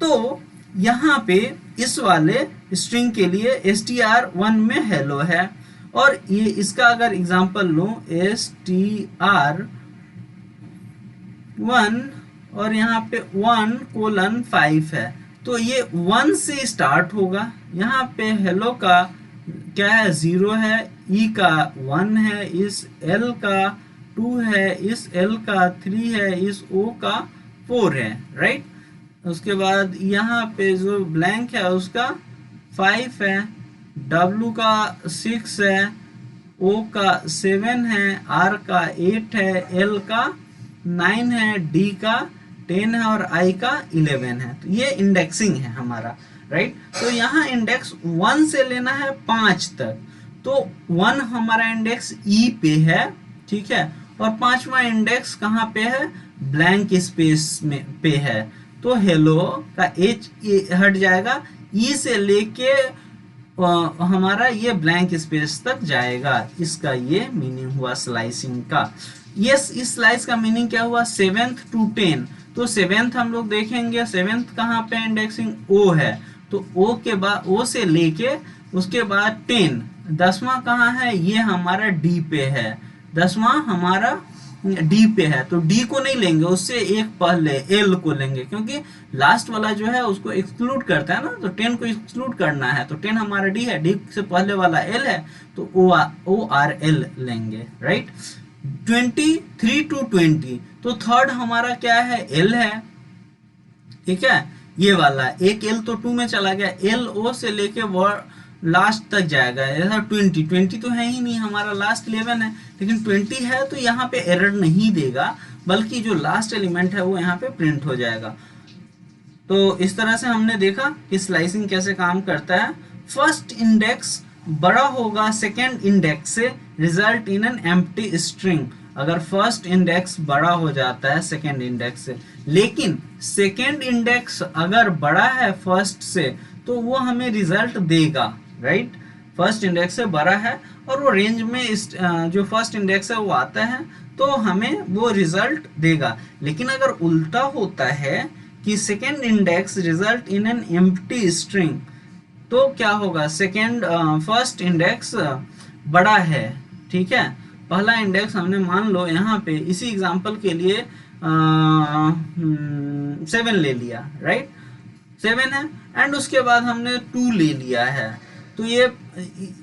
तो यहाँ पे इस वाले स्ट्रिंग के लिए str1 में हेलो है, और ये इसका अगर एग्जांपल लूं str1 और यहाँ पे 1:5 है, तो ये 1 से स्टार्ट होगा। यहाँ पे हेलो का क्या है, 0 है, ई का 1 है, इस एल का 2 है, इस एल का 3 है, इस ओ का 4 है, राइट। उसके बाद यहाँ पे जो ब्लैंक है उसका 5 है, W का 6 है, O का 7 है, R का 8 है, L का 9 है, D का 10 है और I का 11 है। तो ये इंडेक्सिंग है हमारा, राइट। तो यहाँ इंडेक्स 1 से लेना है 5 तक। तो 1 हमारा इंडेक्स E पे है, ठीक है, और 5वां इंडेक्स कहाँ पे है, ब्लैंक स्पेस में पे है। तो हेलो का H हट जाएगा, E से लेके हमारा ये ब्लैंक स्पेस तक जाएगा। इसका ये मीनिंग हुआ स्लाइसिंग का। यस, इस स्लाइस का मीनिंग क्या हुआ, 7th to 10। तो 7th हम लोग देखेंगे, 7th कहाँ पे इंडेक्सिंग ओ है, तो ओ के बाद ओ से लेके उसके बाद 10, 10वां कहाँ है, ये हमारा डी पे है, 10वां हमारा डी पे है। तो डी को नहीं लेंगे, उससे एक पहले एल को लेंगे, क्योंकि लास्ट वाला जो है उसको एक्सक्लूड करता है ना, तो 10 को एक्सक्लूड करना है, तो 10 हमारा डी है, डी से पहले वाला एल है, तो ओ आर एल लेंगे, राइट। 23 to 20, तो थर्ड हमारा क्या है, एल है, ठीक है। ये वाला एक एल तो 2 में चला गया, एल ओ से लेके लास्ट तक जाएगा, ऐसा 20 तो है ही नहीं, हमारा लास्ट 11 है, लेकिन 20 है तो यहाँ पे एरर नहीं देगा, बल्कि जो लास्ट एलिमेंट है वो यहाँ पे प्रिंट हो जाएगा। तो इस तरह से हमने देखा कि स्लाइसिंग कैसे काम करता है। फर्स्ट इंडेक्स बड़ा होगा सेकेंड इंडेक्स से, result in an empty string. अगर फर्स्ट इंडेक्स बड़ा हो जाता है सेकेंड इंडेक्स से, लेकिन सेकेंड इंडेक्स अगर बड़ा है फर्स्ट से, तो वो हमें रिजल्ट देगा, राइट। फर्स्ट इंडेक्स से बड़ा है और वो रेंज में जो फर्स्ट इंडेक्स है वो आता है, तो हमें वो रिजल्ट देगा। लेकिन अगर उल्टा होता है कि second index result in an empty string, तो क्या होगा, सेकेंड फर्स्ट इंडेक्स बड़ा है, ठीक है। पहला इंडेक्स हमने मान लो यहाँ पे इसी एग्जांपल के लिए 7 ले लिया, राइट, 7 है, एंड उसके बाद हमने 2 ले लिया है, तो ये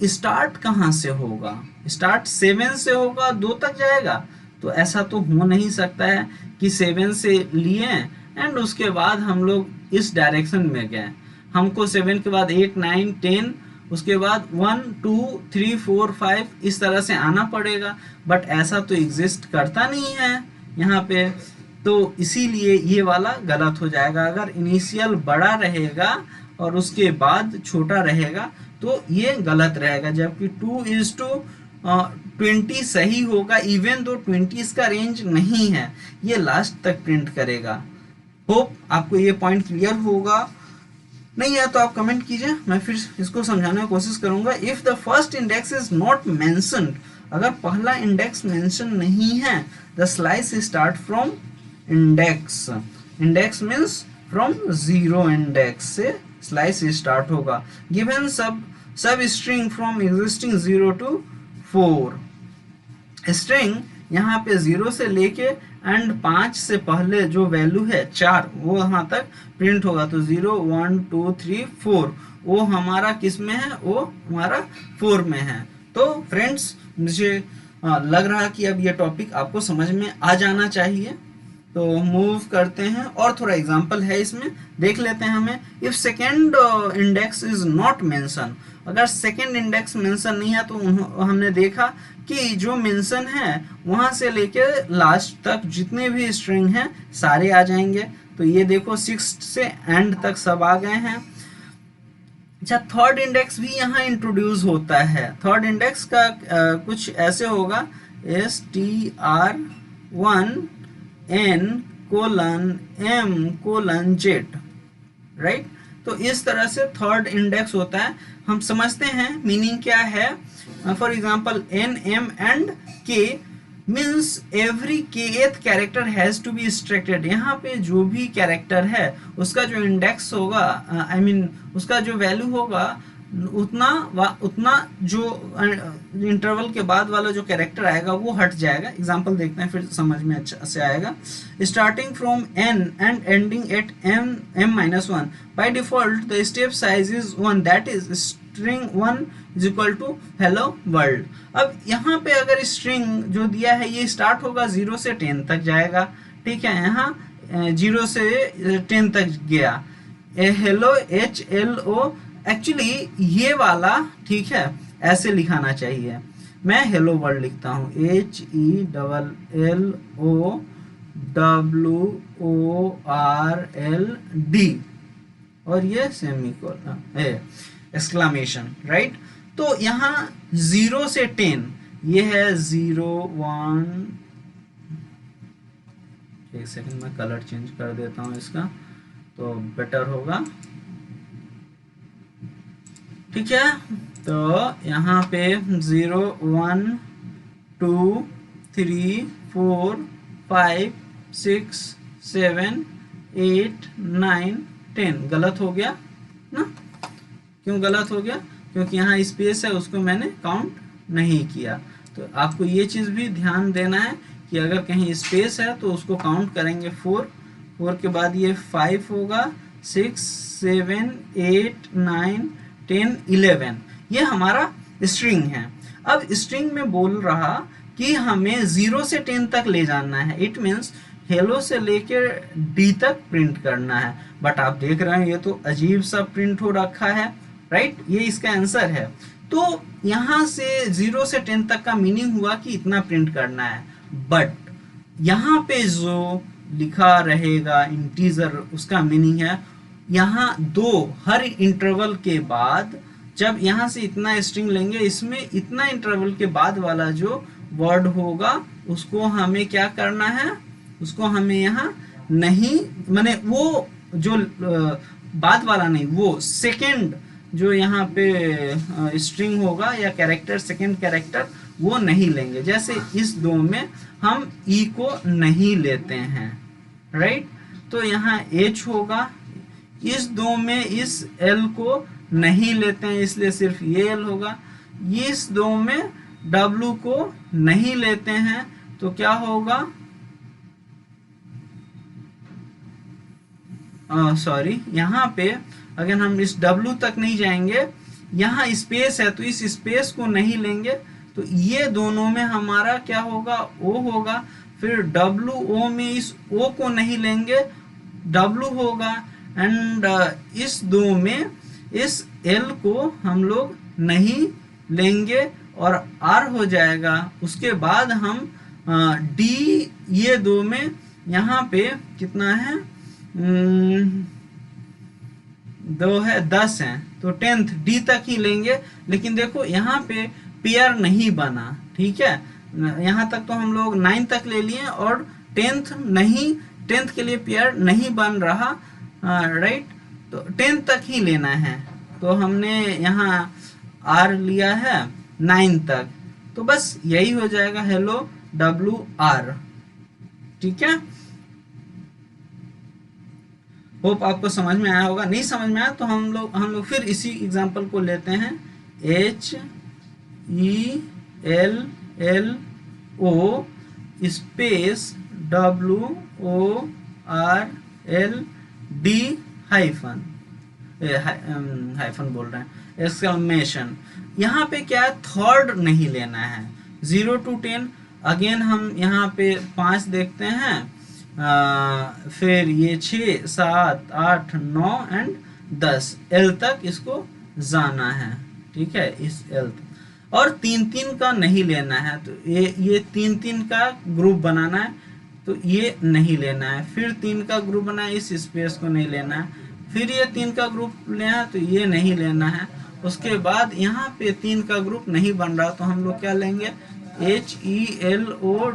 स्टार्ट कहाँ से होगा, स्टार्ट 7 से होगा, 2 तक जाएगा। तो ऐसा तो हो नहीं सकता है कि 7 से लिए एंड उसके बाद हम लोग इस डायरेक्शन में गए। हमको 7 के बाद 8 9 10, उसके बाद 1 2 3 4 5 इस तरह से आना पड़ेगा, बट ऐसा तो एग्जिस्ट करता नहीं है यहाँ पे। तो इसीलिए ये वाला गलत हो जाएगा। अगर इनिशियल बड़ा रहेगा और उसके बाद छोटा रहेगा तो ये गलत रहेगा, जबकि 2:20 सही होगा, इवन दो 20 इसका रेंज नहीं है, ये लास्ट तक प्रिंट करेगा। होप आपको ये पॉइंट क्लियर होगा। नहीं है तो आप कमेंट कीजिए, मैं फिर इसको समझाने की कोशिश करूंगा। If the first index is not mentioned, अगर पहला इंडेक्स मेंशन नहीं है, the slice start from index, index means from 0 index से स्लाइस स्टार्ट होगा। गिवन सब string from existing 0 to 4, string यहाँ पे 0 से लेके एंड 5 से पहले जो वैल्यू है 4, वो यहाँ तक प्रिंट होगा। तो 0 1 2 3 4, वो हमारा किस में है, वो हमारा 4 में है। तो फ्रेंड्स, मुझे लग रहा कि अब ये टॉपिक आपको समझ में आ जाना चाहिए। तो मूव करते हैं, और थोड़ा एग्जांपल है इसमें देख लेते हैं हमें। If second index is not mention, अगर सेकेंड इंडेक्स मेंशन नहीं है, तो हमने देखा कि जो मेंशन है वहां से लेके लास्ट तक जितने भी स्ट्रिंग हैं सारे आ जाएंगे। तो ये देखो 6 से एंड तक सब आ गए हैं। अच्छा, थर्ड इंडेक्स भी यहाँ इंट्रोड्यूस होता है। थर्ड इंडेक्स का कुछ ऐसे होगा, str1n:m:z, राइट। तो इस तरह से थर्ड इंडेक्स होता है। हम समझते हैं मीनिंग क्या है। For example n m and k means every kth character has to be extracted. यहाँ पे जो भी कैरेक्टर है उसका जो इंडेक्स होगा, आई मीन उसका जो वैल्यू होगा, उतना जो इंटरवल के बाद वाला जो कैरेक्टर आएगा वो हट जाएगा। एग्जांपल देखते हैं, फिर समझ में अच्छा से आएगा। Starting from n and ending at m-1, by default the step size is 1, that is string 1 is equal to hello world. अब यहाँ पे अगर स्ट्रिंग जो दिया है ये स्टार्ट होगा 0 से 10 तक जाएगा, ठीक है। यहाँ 0 से 10 तक गया, हेलो HLO, एक्चुअली ये वाला, ठीक है, ऐसे लिखाना चाहिए। मैं हेलो वर्ल्ड लिखता हूँ, HELLOWORLD, और ये सेमीकोलन एक्सक्लेमेशन, राइट। तो यहाँ 0 से 10 ये है 0 1, एक सेकंड मैं कलर चेंज कर देता हूँ इसका तो बेटर होगा, ठीक है। तो यहाँ पे 0 1 2 3 4 5 6 7 8 9 10 गलत हो गया ना। क्यों गलत हो गया? क्योंकि यहाँ स्पेस है, उसको मैंने काउंट नहीं किया। तो आपको ये चीज़ भी ध्यान देना है कि अगर कहीं स्पेस है तो उसको काउंट करेंगे 4 के बाद ये 5 होगा, 6 7 8 9 10 11। ये हमारा स्ट्रिंग है। अब स्ट्रिंग में बोल रहा कि हमें 0 से 10 तक ले जाना है। इट मीन्स हेलो से लेकर डी तक प्रिंट करना है। बट आप देख रहे हैं ये तो अजीब सा प्रिंट हो रखा है, राइट? ये इसका आंसर है। तो यहाँ से 0 से 10 तक का मीनिंग हुआ कि इतना प्रिंट करना है। बट यहाँ पे जो लिखा रहेगा इंटीजर, उसका मीनिंग है यहाँ दो, हर इंटरवल के बाद जब यहाँ से इतना स्ट्रिंग लेंगे, इसमें इतना इंटरवल के बाद वाला जो वर्ड होगा उसको हमें क्या करना है, उसको हमें यहाँ नहीं, माने वो जो बाद वाला नहीं, वो सेकेंड जो यहाँ पे स्ट्रिंग होगा या कैरेक्टर, सेकेंड कैरेक्टर, वो नहीं लेंगे। जैसे इस दो में हम ई को नहीं लेते हैं, राइट? तो यहाँ एच होगा। इस दो में इस एल को नहीं लेते हैं, इसलिए सिर्फ ये एल होगा। इस दो में डब्लू को नहीं लेते हैं, तो क्या होगा, सॉरी, यहाँ पे अगर हम इस W तक नहीं जाएंगे, यहाँ स्पेस है तो इस स्पेस को नहीं लेंगे, तो ये दोनों में हमारा क्या होगा, O होगा। फिर WO में इस O को नहीं लेंगे, W होगा। एंड इस दो में इस L को हम लोग नहीं लेंगे और R हो जाएगा। उसके बाद हम D, ये दो में यहाँ पे कितना है, 2 है, 10 है, तो 10th डी तक ही लेंगे। लेकिन देखो यहाँ पे पेयर नहीं बना, ठीक है? यहाँ तक तो हम लोग 9 तक ले लिए और 10th नहीं, 10th के लिए पेयर नहीं बन रहा, राइट? तो 10 तक ही लेना है। तो हमने यहाँ आर लिया है 9 तक, तो बस यही हो जाएगा, हेलो WR, ठीक है? होप आपको समझ में आया होगा। नहीं समझ में आया तो हम लोग फिर इसी एग्जांपल को लेते हैं। HELLO space WORLD hyphen, hyphen बोल रहे हैं, एक्सक्लेमेशन। यहाँ पे क्या है, थर्ड नहीं लेना है। 0 to 10, अगेन हम यहाँ पे 5 देखते हैं, फिर ये 6 7 8 9 एंड 10 एल तक इसको जाना है, ठीक है? इस एल तक। और 3 का नहीं लेना है, तो ये 3 का ग्रुप बनाना है, तो ये नहीं लेना है। फिर 3 का ग्रुप बनाना है, इस स्पेस को नहीं लेना है। फिर ये 3 का ग्रुप लेना है, तो ये नहीं लेना है। उसके बाद यहाँ पे 3 का ग्रुप नहीं बन रहा, तो हम लोग क्या लेंगे, HELLO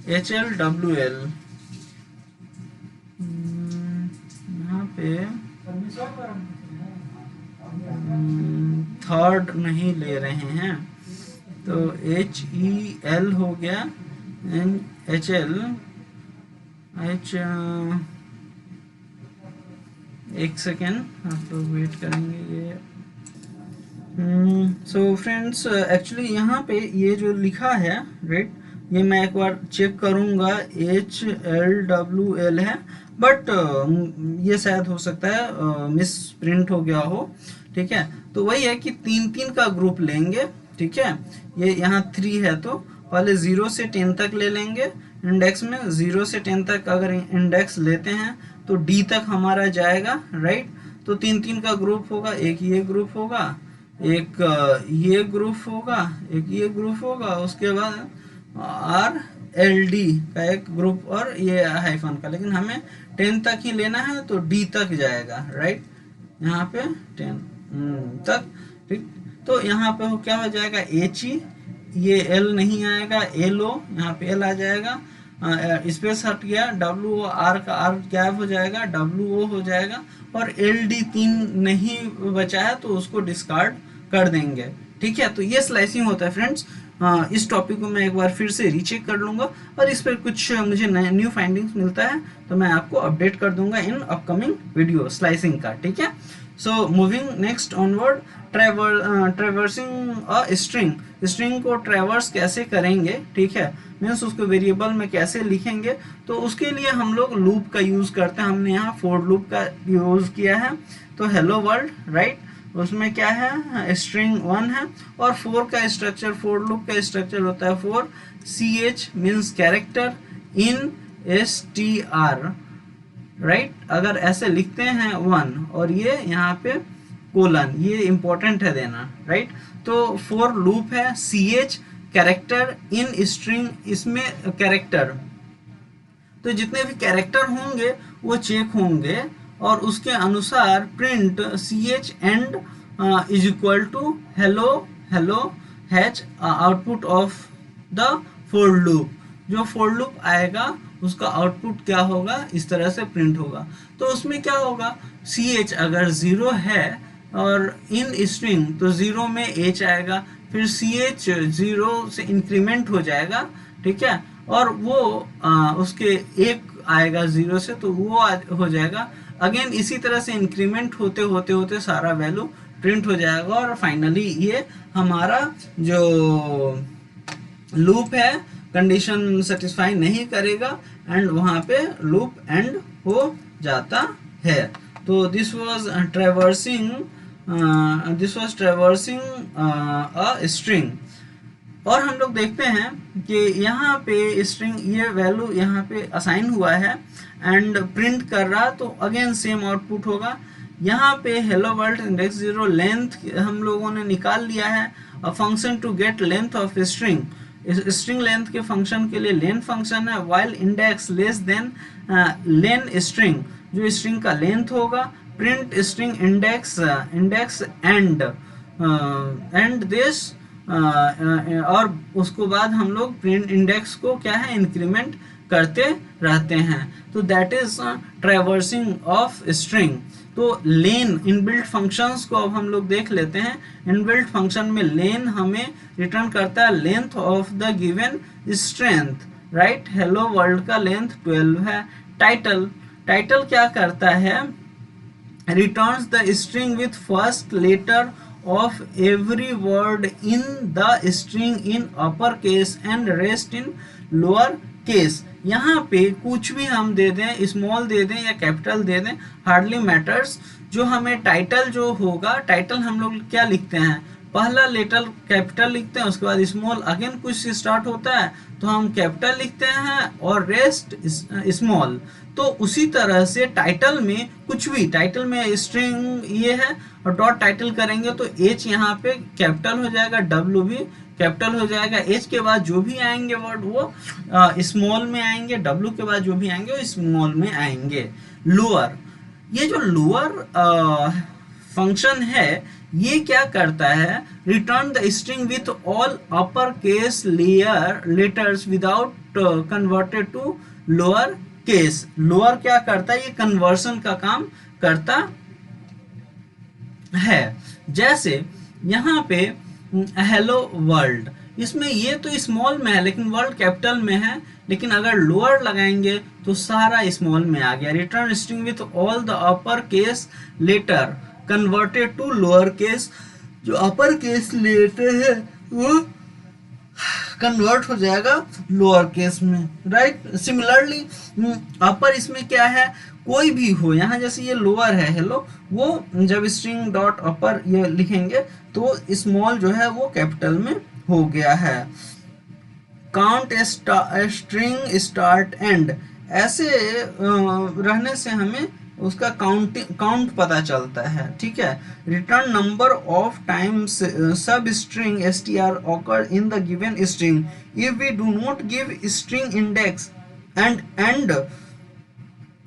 HLWL, यहाँ पे थर्ड नहीं ले रहे हैं, तो HEL हो गया, एंड HL एक सेकेंड आप लोग वेट करेंगे। ये सो फ्रेंड्स, एक्चुअली यहाँ पे ये जो लिखा है, राइट, ये मैं एक बार चेक करूँगा, HLWL है, बट ये शायद हो सकता है मिस प्रिंट हो गया हो, ठीक है? तो वही है कि 3 का ग्रुप लेंगे, ठीक है? ये यहाँ 3 है, तो पहले 0 से 10 तक ले लेंगे। इंडेक्स में 0 से 10 तक अगर इंडेक्स लेते हैं तो डी तक हमारा जाएगा, राइट? तो 3 का ग्रुप होगा, एक ये ग्रुप होगा, एक ये ग्रुप होगा, एक ये ग्रुप होगा, उसके बाद RLD का एक ग्रुप और ये हाइफन का। लेकिन हमें 10 तक ही लेना है, तो डी तक जाएगा, राइट? यहाँ पे 10 तक, ठीक? तो यहाँ पे क्या हो जाएगा, HE ये एल नहीं आएगा, एल ओ, यहाँ पे एल आ जाएगा, स्पेस हट गया, डब्ल्यू ओ, आर का आर गैप हो जाएगा, डब्ल्यू ओ हो जाएगा, और एल डी 3 नहीं बचा है तो उसको डिस्कार्ड कर देंगे। ठीक है, तो ये स्लाइसिंग होता है फ्रेंड्स। इस टॉपिक को मैं एक बार फिर से रीचेक कर लूँगा, और इस पर कुछ मुझे न्यू फाइंडिंग्स मिलता है तो मैं आपको अपडेट कर दूंगा इन अपकमिंग वीडियो स्लाइसिंग का। ठीक है, so moving next onward, traversing a string, string को ट्रेवर्स कैसे करेंगे, ठीक है, मीन्स उसको वेरिएबल में कैसे लिखेंगे, तो उसके लिए हम लोग लूप का यूज़ करते हैं। हमने यहाँ फॉर लूप का यूज़ किया है, तो हेलो वर्ल्ड, राइट, उसमें क्या है, स्ट्रिंग 1 है, और फोर का स्ट्रक्चर, फोर लूप का स्ट्रक्चर होता है for, C H means character, in S T R, right, अगर ऐसे लिखते हैं 1 और ये यहाँ पे कोलन, ये इंपॉर्टेंट है देना, राइट। तो फोर लूप है, C H character, in string, इसमें कैरेक्टर, तो जितने भी कैरेक्टर होंगे वो चेक होंगे, और उसके अनुसार print C H and is equal to hello hello हैच, output of the for loop. जो फॉर लूप आएगा उसका आउटपुट क्या होगा, इस तरह से प्रिंट होगा। तो उसमें क्या होगा, सी एच अगर 0 है और इन स्ट्रिंग तो 0 में एच आएगा, फिर सी एच 0 से इंक्रीमेंट हो जाएगा, ठीक है, और वो उसके एक आएगा 0 से, तो वो हो जाएगा। अगेन इसी तरह से इंक्रीमेंट होते होते होते सारा वैल्यू प्रिंट हो जाएगा, और फाइनली ये हमारा जो लूप है कंडीशन सेटिस्फाई नहीं करेगा, एंड वहाँ पे लूप एंड हो जाता है। तो this was traversing a string. और हम लोग देखते हैं कि यहाँ पे स्ट्रिंग, ये वैल्यू यहाँ पे असाइन हुआ है एंड प्रिंट कर रहा, तो अगेन सेम आउटपुट होगा। यहाँ पे हेलो वर्ल्ड इंडेक्स 0 लेंथ हम लोगों ने निकाल लिया है, a function to get length of string, string length के फंक्शन के लिए लेंथ फंक्शन है, while index less than len string, जो स्ट्रिंग का लेंथ होगा, print string index and this, और उसको बाद हम लोग प्रिंट इंडेक्स को क्या है, इंक्रीमेंट करते रहते हैं। तो that is traversing of string. तो लेन इनबिल्ट फंक्शंस को अब हम लोग देख लेते हैं। इनबिल्ट फंक्शन में लेन हमें रिटर्न करता है length of the given strength, right. Hello world का लेंथ 12 है। टाइटल, टाइटल क्या करता है, returns the string with first letter of every word in the string in upper case and rest in lower case। यहाँ पे कुछ भी हम दे दें, स्मॉल दे दें या कैपिटल दे दें, हार्डली मैटर्स। जो हमें टाइटल जो होगा, टाइटल हम लोग क्या लिखते हैं, पहला लेटर कैपिटल लिखते हैं, उसके बाद स्मॉल, अगेन कुछ से स्टार्ट होता है तो हम कैपिटल लिखते हैं और रेस्ट स्मॉल। तो उसी तरह से टाइटल में कुछ भी, टाइटल में स्ट्रिंग ये है और डॉट टाइटल करेंगे तो एच यहाँ पे कैपिटल हो जाएगा, डब्ल्यू भी कैपिटल हो जाएगा, एच के बाद जो भी आएंगे वर्ड वो स्मॉल में आएंगे, डब्ल्यू के बाद जो भी आएंगे वो स्मॉल में आएंगे। लोअर, ये जो लोअर फंक्शन है ये क्या करता है, return the string with all upper case letters without converted to lower case. Lower क्या करता है, ये कन्वर्सन का काम करता है। जैसे यहाँ पे हेलो वर्ल्ड, इसमें ये तो स्मॉल में है लेकिन वर्ल्ड कैपिटल में है, लेकिन अगर लोअर लगाएंगे तो सारा स्मॉल में आ गया। Return string with all the upper case letter converted to lower case, जो अपर केस लेटर है वो कन्वर्ट हो जाएगा लोअर केस में, राइट। सिमिलरली अपर इसमें क्या है, कोई भी हो, यहाँ जैसे ये लोअर है हेलो, वो जब स्ट्रिंग डॉट अपर ये लिखेंगे तो स्मॉल जो है वो कैपिटल में हो गया है। काउंट स्ट्रिंग स्टार्ट एंड, ऐसे रहने से हमें उसका काउंट पता चलता है, ठीक है। रिटर्न नंबर ऑफ टाइम्स सब string str occur in the given string if we do not give string index and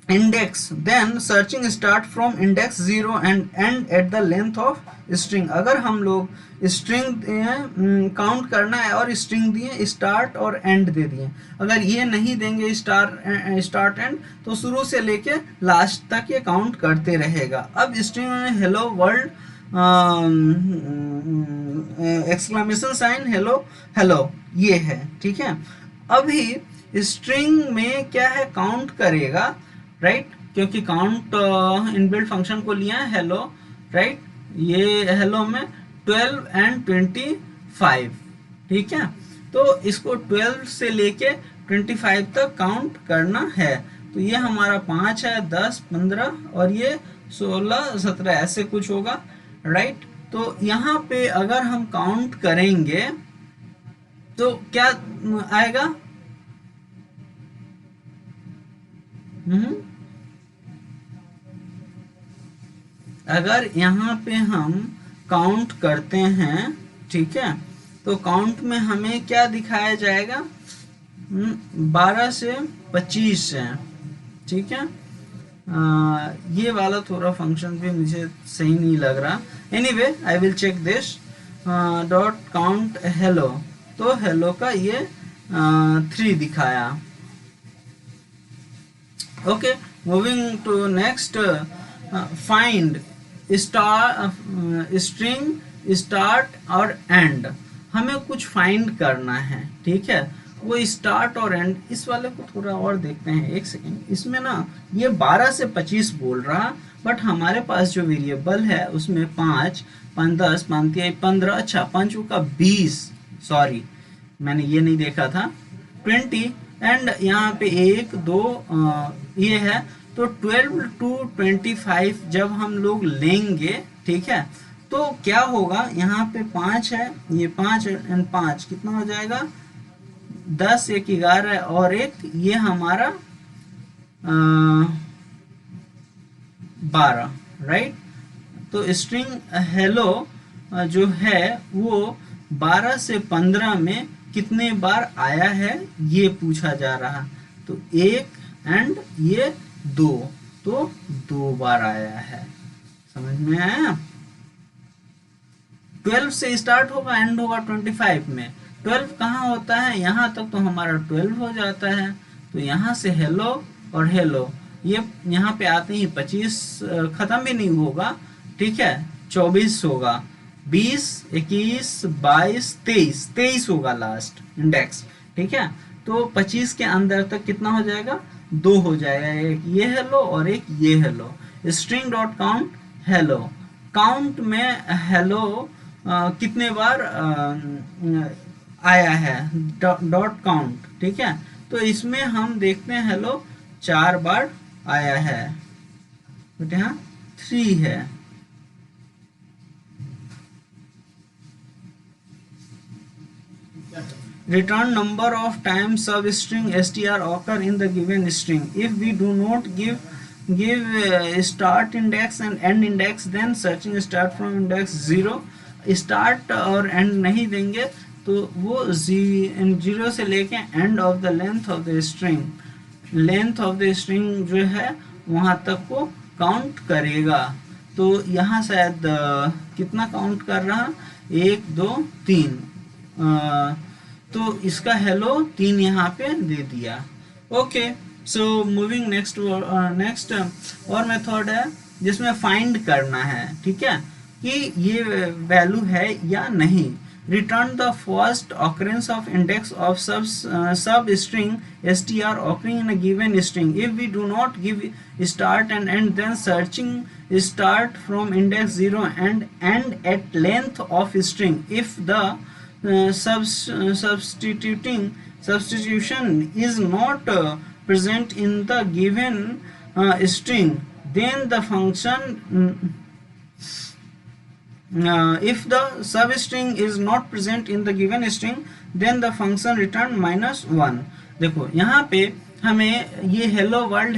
index, then searching start from index 0 and end at the length of string. अगर हम लोग string count करना है और string दिए start और and they दिए, अगर ये नहीं देंगे स्टार्ट एंड, तो शुरू से लेके लास्ट तक ये काउंट करते रहेगा। अब स्ट्रिंग में hello world exclamation sign hello hello ये है, ठीक है। अभी स्ट्रिंग में क्या है, काउंट करेगा, राइट, क्योंकि काउंट इनबिल्ट फंक्शन को लिया है हेलो, राइट, ये हेलो में 12 एंड 25, ठीक है। तो इसको 12 से लेके 25 तक काउंट करना है। तो ये हमारा 5 है, 10, 15 और ये 16, 17 ऐसे कुछ होगा, राइट। तो यहाँ पे अगर हम काउंट करेंगे तो क्या आएगा, अगर यहाँ पे हम काउंट करते हैं, ठीक है, तो काउंट में हमें क्या दिखाया जाएगा, 12 से 25 है, ठीक है। ये वाला थोड़ा फंक्शन भी मुझे सही नहीं लग रहा। Anyway I will check this dot count hello, तो हेलो का ये 3 दिखाया। Okay, moving to next, find string start और एंड। हमें कुछ फाइंड करना है, ठीक है। वो स्टार्ट और एंड, इस वाले को थोड़ा और देखते हैं, एक सेकेंड। इसमें ना ये 12 से 25 बोल रहा, बट हमारे पास जो वेरिएबल है उसमें 5, 5, 10, 5, 15, अच्छा 5 का 20, सॉरी मैंने ये नहीं देखा था, 20 एंड यहाँ पे 1, 2 ये है। तो 12 to 25 जब हम लोग लेंगे, ठीक है, तो क्या होगा, यहाँ पे 5 है, ये 5 एंड 5 कितना हो जाएगा, 10, 1, 11 और 1 ये हमारा 12, राइट। तो स्ट्रिंग हेलो जो है वो 12 से 15 में कितने बार आया है ये पूछा जा रहा। तो 1 एंड ये 2, तो 2 बार आया है, समझ में आया। 12 से स्टार्ट होगा, एंड होगा 25 में। 12 कहाँ होता है, यहाँ तक तो हमारा 12 हो जाता है। तो यहाँ से हेलो और हेलो, ये यहाँ पे आते ही 25 खत्म भी नहीं होगा, ठीक है, 24 होगा, 20, 21, 22, 23, 23 होगा लास्ट इंडेक्स, ठीक है। तो 25 के अंदर तक कितना हो जाएगा, 2 हो जाएगा, एक ये हेलो और एक ये hello. String dot count hello, count में हेलो कितने बार आया है, डॉट काउंट, ठीक है। तो इसमें हम देखते हैं हेलो 4 बार आया है, बट यहाँ 3 है। Return number of times substring str occur in the given string. If we do not give start index and end index, then searching start from index 0, start और end नहीं देंगे तो वो 0 से लेके end of the length of the string, length of the string जो है वहाँ तक को काउंट करेगा। तो यहाँ शायद कितना काउंट कर रहा, 1, 2, 3, तो इसका हेलो 3 यहाँ पे दे दिया। ओके, सो मूविंग नेक्स्ट और मेथड है जिसमें फाइंड करना है, ठीक है, कि ये वैल्यू है या नहीं। Return the first occurrence of index of substring str occurring in a given string. If we do not give start and end, then searching start from index 0 and end at length of string. If the substitution is not present in the given string, then the function if the substring is not present in the given string, then the function return -1। देखो यहाँ पे हमें ये hello world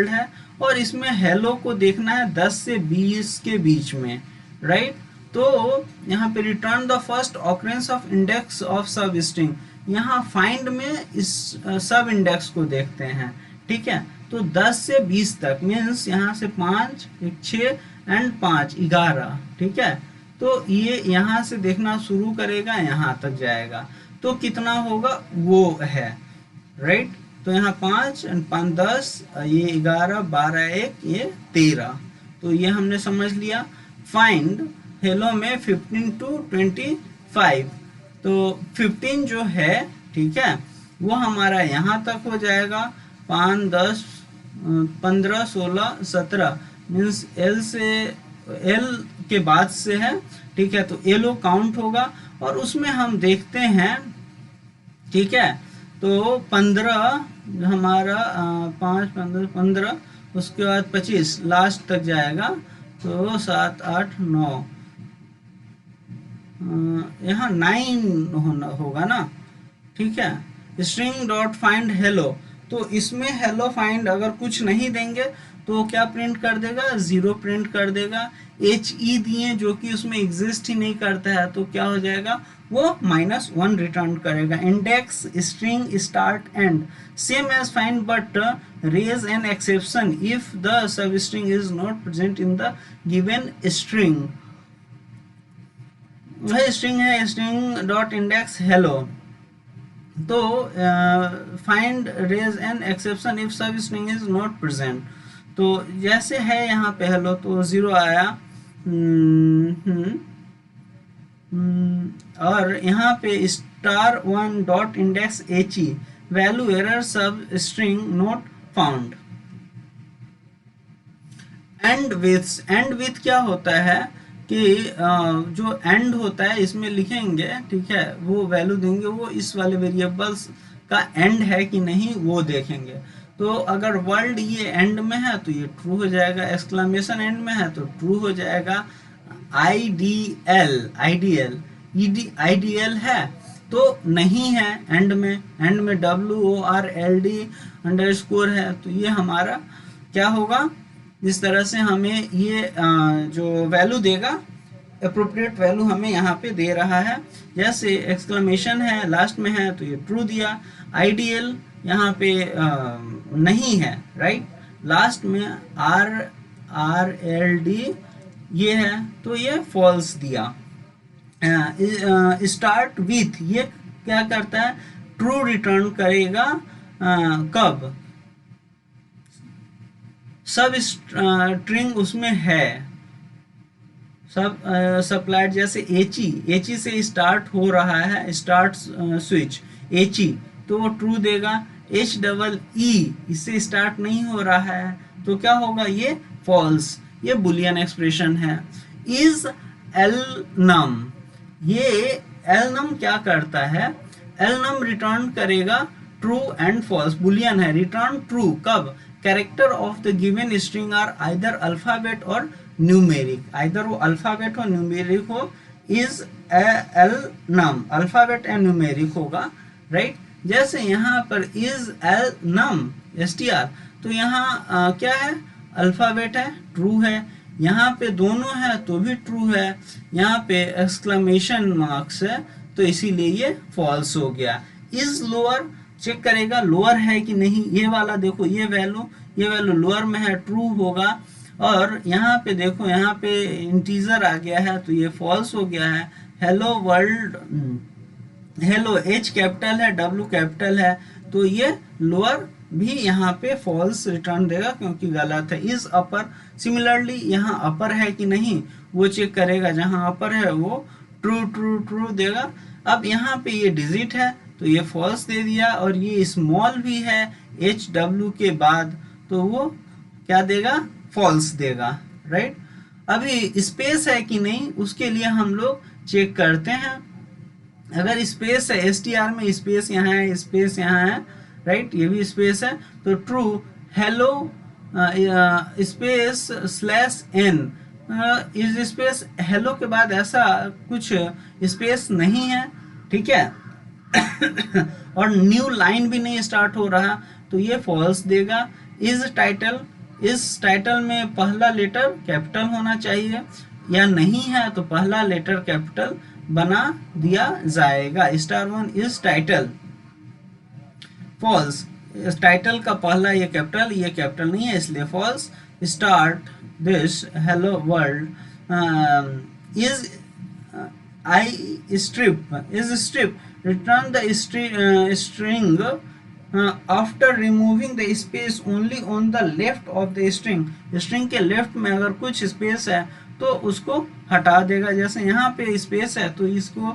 है और इसमें hello को देखना है 10 से 20 के बीच में, राइट। तो यहाँ पे return the first occurrence of index of सब स्ट्रिंग, यहाँ फाइंड में इस सब इंडेक्स को देखते हैं, ठीक है। तो 10 से 20 तक मीन्स यहाँ से 5 एक 6 एंड 5 11, ठीक है। तो ये यहाँ से देखना शुरू करेगा, यहाँ तक जाएगा, तो कितना होगा वो है, राइट। तो यहाँ 5 एंड 5 10, ये 11 12 1 ये 13, तो ये हमने समझ लिया। फाइंड हेलो में 15 to 25, तो 15 जो है, ठीक है, वो हमारा यहाँ तक हो जाएगा। 5 10 15 16 17 मीन्स एल से, एल के बाद से है, ठीक है, तो एलो काउंट होगा और उसमें हम देखते हैं, ठीक है। तो 15 हमारा 5 15 15, उसके बाद 25 लास्ट तक जाएगा, तो 7 8 9, यहाँ 9 होगा ना, ठीक है। स्ट्रिंग डॉट फाइंड हेलो, तो इसमें हेलो फाइंड अगर कुछ नहीं देंगे तो क्या प्रिंट कर देगा, 0 प्रिंट कर देगा। HE दिए जो कि उसमें एग्जिस्ट ही नहीं करता है, तो क्या हो जाएगा, वो -1 रिटर्न करेगा। Index string start and same as find but raise an exception if the sub string is not present in the given string. वह स्ट्रिंग है स्ट्रिंग डॉट इंडेक्स हेलो, तो find raise an exception if sub string is not present, तो जैसे है यहाँ पे hello तो 0 आया, और यहाँ पे *1 dot index HE value error सब string not found. And with क्या होता है कि जो एंड होता है इसमें लिखेंगे, ठीक है, वो वैल्यू देंगे, वो इस वाले वेरिएबल्स का एंड है कि नहीं वो देखेंगे। तो अगर वर्ल्ड ये एंड में है तो ये ट्रू हो जाएगा, एक्सक्लेमेशन एंड में है तो ट्रू हो जाएगा। आइडियल है तो नहीं है एंड में WORLD अंडरस्कोर है, तो ये हमारा क्या होगा, इस तरह से हमें ये जो वैल्यू देगा, अप्रोप्रिएट वैल्यू हमें यहाँ पे दे रहा है। जैसे एक्सक्लेमेशन है लास्ट में है तो ये ट्रू दिया, आइडियल यहाँ पे नहीं है, राइट, लास्ट में RLD ये है तो ये फॉल्स दिया। स्टार्ट विथ ये क्या करता है, ट्रू रिटर्न करेगा, कब, सब स्ट्रिंग उसमें है, सब सप्लाइड, जैसे HE से स्टार्ट हो रहा है, स्टार्ट स्विच HE, तो वो ट्रू देगा। HEE इससे स्टार्ट नहीं हो रहा है तो क्या होगा, ये फॉल्स, ये बुलियन एक्सप्रेशन है। इज elnum, ये elnum क्या करता है, elnum रिटर्न करेगा ट्रू एंड फॉल्स, बुलियन है, रिटर्न ट्रू कब, character of the given string are either alphabet और न्यूमेरिक, आइदर वो अल्फाबेट हो न्यूमेरिक हो, is elnum alphabet and numeric होगा, राइट। जैसे यहाँ पर इज elnum str, तो यहाँ क्या है, अल्फाबेट है, ट्रू है, यहाँ पे दोनों है तो भी ट्रू है, यहाँ पे एक्सक्लेमेशन मार्क्स है तो इसीलिए ये फॉल्स हो गया। इज लोअर चेक करेगा लोअर है कि नहीं, ये वाला देखो, ये वैल्यू लोअर में है, ट्रू होगा। और यहाँ पे देखो, यहाँ पे इंटीजर आ गया है तो ये फॉल्स हो गया है। Hello world, hello H capital है, W कैपिटल है, तो ये लोअर भी यहाँ पे फॉल्स रिटर्न देगा क्योंकि गलत है। इज अपर, सिमिलरली यहाँ अपर है कि नहीं वो चेक करेगा, जहाँ अपर है वो ट्रू ट्रू ट्रू देगा। अब यहाँ पे ये डिजिट है तो ये फॉल्स दे दिया, और ये स्मॉल भी है HW के बाद तो वो क्या देगा, फॉल्स देगा, राइट। अभी स्पेस है कि नहीं उसके लिए हम लोग चेक करते हैं। अगर स्पेस है, STR में स्पेस यहाँ है, स्पेस यहाँ है, राइट, ये भी स्पेस है तो ट्रू। हेलो स्पेस /n इस स्पेस हेलो के बाद ऐसा कुछ स्पेस नहीं है, ठीक है और न्यू लाइन भी नहीं स्टार्ट हो रहा तो ये फॉल्स देगा। इज टाइटल में पहला लेटर कैपिटल होना चाहिए, या नहीं है तो पहला लेटर कैपिटल बना दिया जाएगा। *1 इज टाइटल, फॉल्स। टाइटल का पहला ये कैपिटल नहीं है इसलिए false. Start this hello world is I strip return the string after removing the space only on the left of the string के लेफ्ट में अगर कुछ स्पेस है तो उसको हटा देगा। जैसे यहाँ पे स्पेस है तो इसको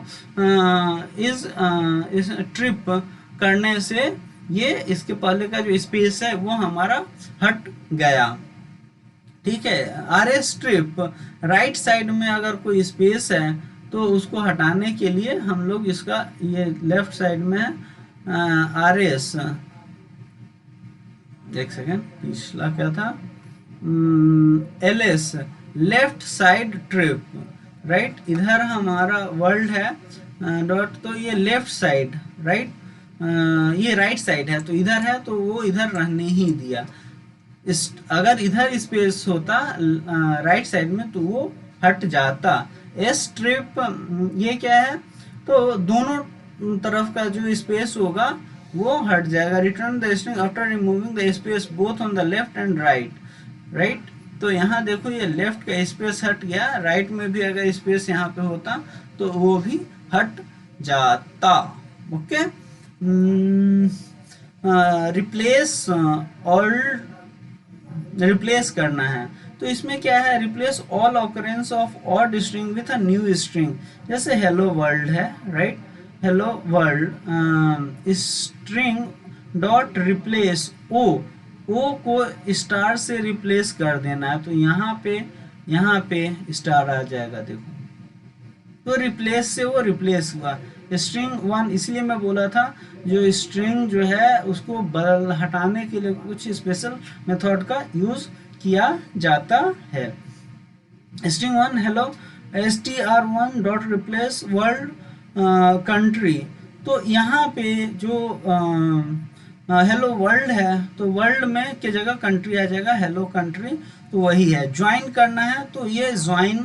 इस ट्रिप करने से ये इसके पहले का जो स्पेस है वो हमारा हट गया। ठीक है, R S trip right side में अगर कोई स्पेस है तो उसको हटाने के लिए हम लोग इसका ये लेफ्ट साइड में आर एस, एक सेकेंड पिछला क्या था, L S left side trip, right. इधर हमारा वर्ल्ड है डॉट, तो ये लेफ्ट साइड, राइट, ये राइट साइड है तो इधर है तो वो इधर रहने ही दिया। अगर इधर स्पेस होता राइट साइड में तो वो हट जाता। एस ट्रिप ये क्या है, तो दोनों तरफ का जो स्पेस होगा वो हट जाएगा। Return the string after removing the space both on the left and right, right. तो यहाँ देखो ये लेफ्ट का स्पेस हट गया, राइट में भी अगर स्पेस यहाँ पे होता तो वो भी हट जाता। ओके, रिप्लेस ऑल, रिप्लेस करना है तो इसमें क्या है, replace all occurrence of old string with a new string. जैसे हेलो वर्ल्ड है, right, hello world string dot replace O को स्टार से रिप्लेस कर देना है तो यहाँ पे स्टार आ जाएगा। देखो तो रिप्लेस से वो रिप्लेस हुआ। स्ट्रिंग वन, इसलिए मैं बोला था जो स्ट्रिंग जो है उसको बदल हटाने के लिए कुछ स्पेशल मेथड का यूज किया जाता है। String one hello str1 dot replace world country, तो यहाँ पे जो हेलो वर्ल्ड है तो वर्ल्ड में की जगह कंट्री आ जाएगा, हेलो कंट्री, तो वही है। ज्वाइन करना है तो ये ज्वाइन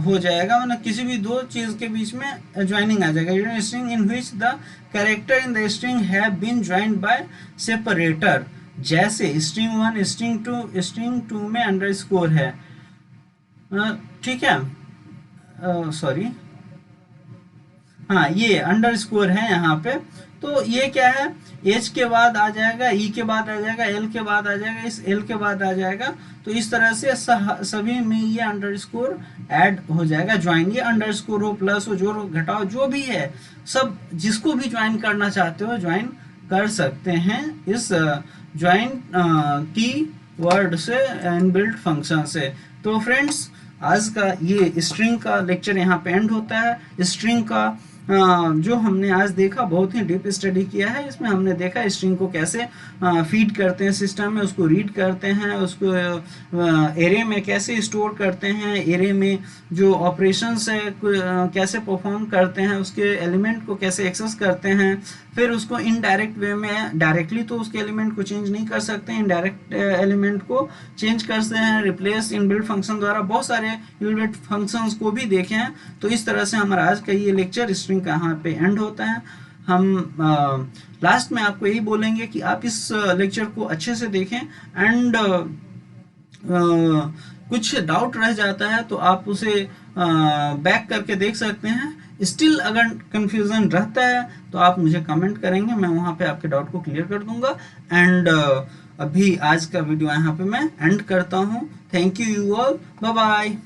हो जाएगा, मतलब किसी भी दो चीज के बीच में ज्वाइनिंग आ जाएगा। String in which the character in the string have been joined by separator, जैसे स्ट्रिंग वन स्ट्रिंग टू में अंडरस्कोर है, ठीक है, सॉरी हाँ ये अंडरस्कोर है यहाँ पे, तो ये क्या है, एच के बाद आ जाएगा, ई के बाद आ जाएगा, एल के बाद आ जाएगा, इस एल के बाद आ जाएगा, तो इस तरह से सभी में ये अंडरस्कोर ऐड हो जाएगा। ज्वाइन, ये अंडरस्कोर हो, प्लस हो, जोड़ो घटाओ, जो भी है सब जिसको भी ज्वाइन करना चाहते हो ज्वाइन कर सकते हैं इस ज्वाइन की वर्ड से, इनबिल्ट फंक्शन से। तो फ्रेंड्स आज का ये स्ट्रिंग का लेक्चर यहाँ पे एंड होता है। स्ट्रिंग का जो हमने आज देखा बहुत ही डीप स्टडी किया है। इसमें हमने देखा स्ट्रिंग को कैसे फीड करते हैं सिस्टम में, उसको रीड करते हैं, उसको एरे में कैसे स्टोर करते हैं, एरे में जो ऑपरेशंस है कैसे परफॉर्म करते हैं, उसके एलिमेंट को कैसे एक्सेस करते हैं, फिर उसको इनडायरेक्ट वे में, डायरेक्टली तो उसके एलिमेंट को चेंज नहीं कर सकते, इनडायरेक्ट एलिमेंट को चेंज करते हैं रिप्लेस इनबिल्ट फंक्शन द्वारा। बहुत सारे इनबिल्ट फंक्शंस को भी देखे हैं। तो इस तरह से हमारा आज का ये लेक्चर स्ट्रिंग कहाँ पे एंड होता है। हम लास्ट में आपको यही बोलेंगे कि आप इस लेक्चर को अच्छे से देखें एंड कुछ डाउट रह जाता है तो आप उसे बैक करके देख सकते हैं। स्टिल अगर कंफ्यूजन रहता है तो आप मुझे कमेंट करेंगे, मैं वहाँ पे आपके डाउट को क्लियर कर दूंगा। एंड अभी आज का वीडियो यहाँ पे मैं एंड करता हूँ। Thank you all, bye bye.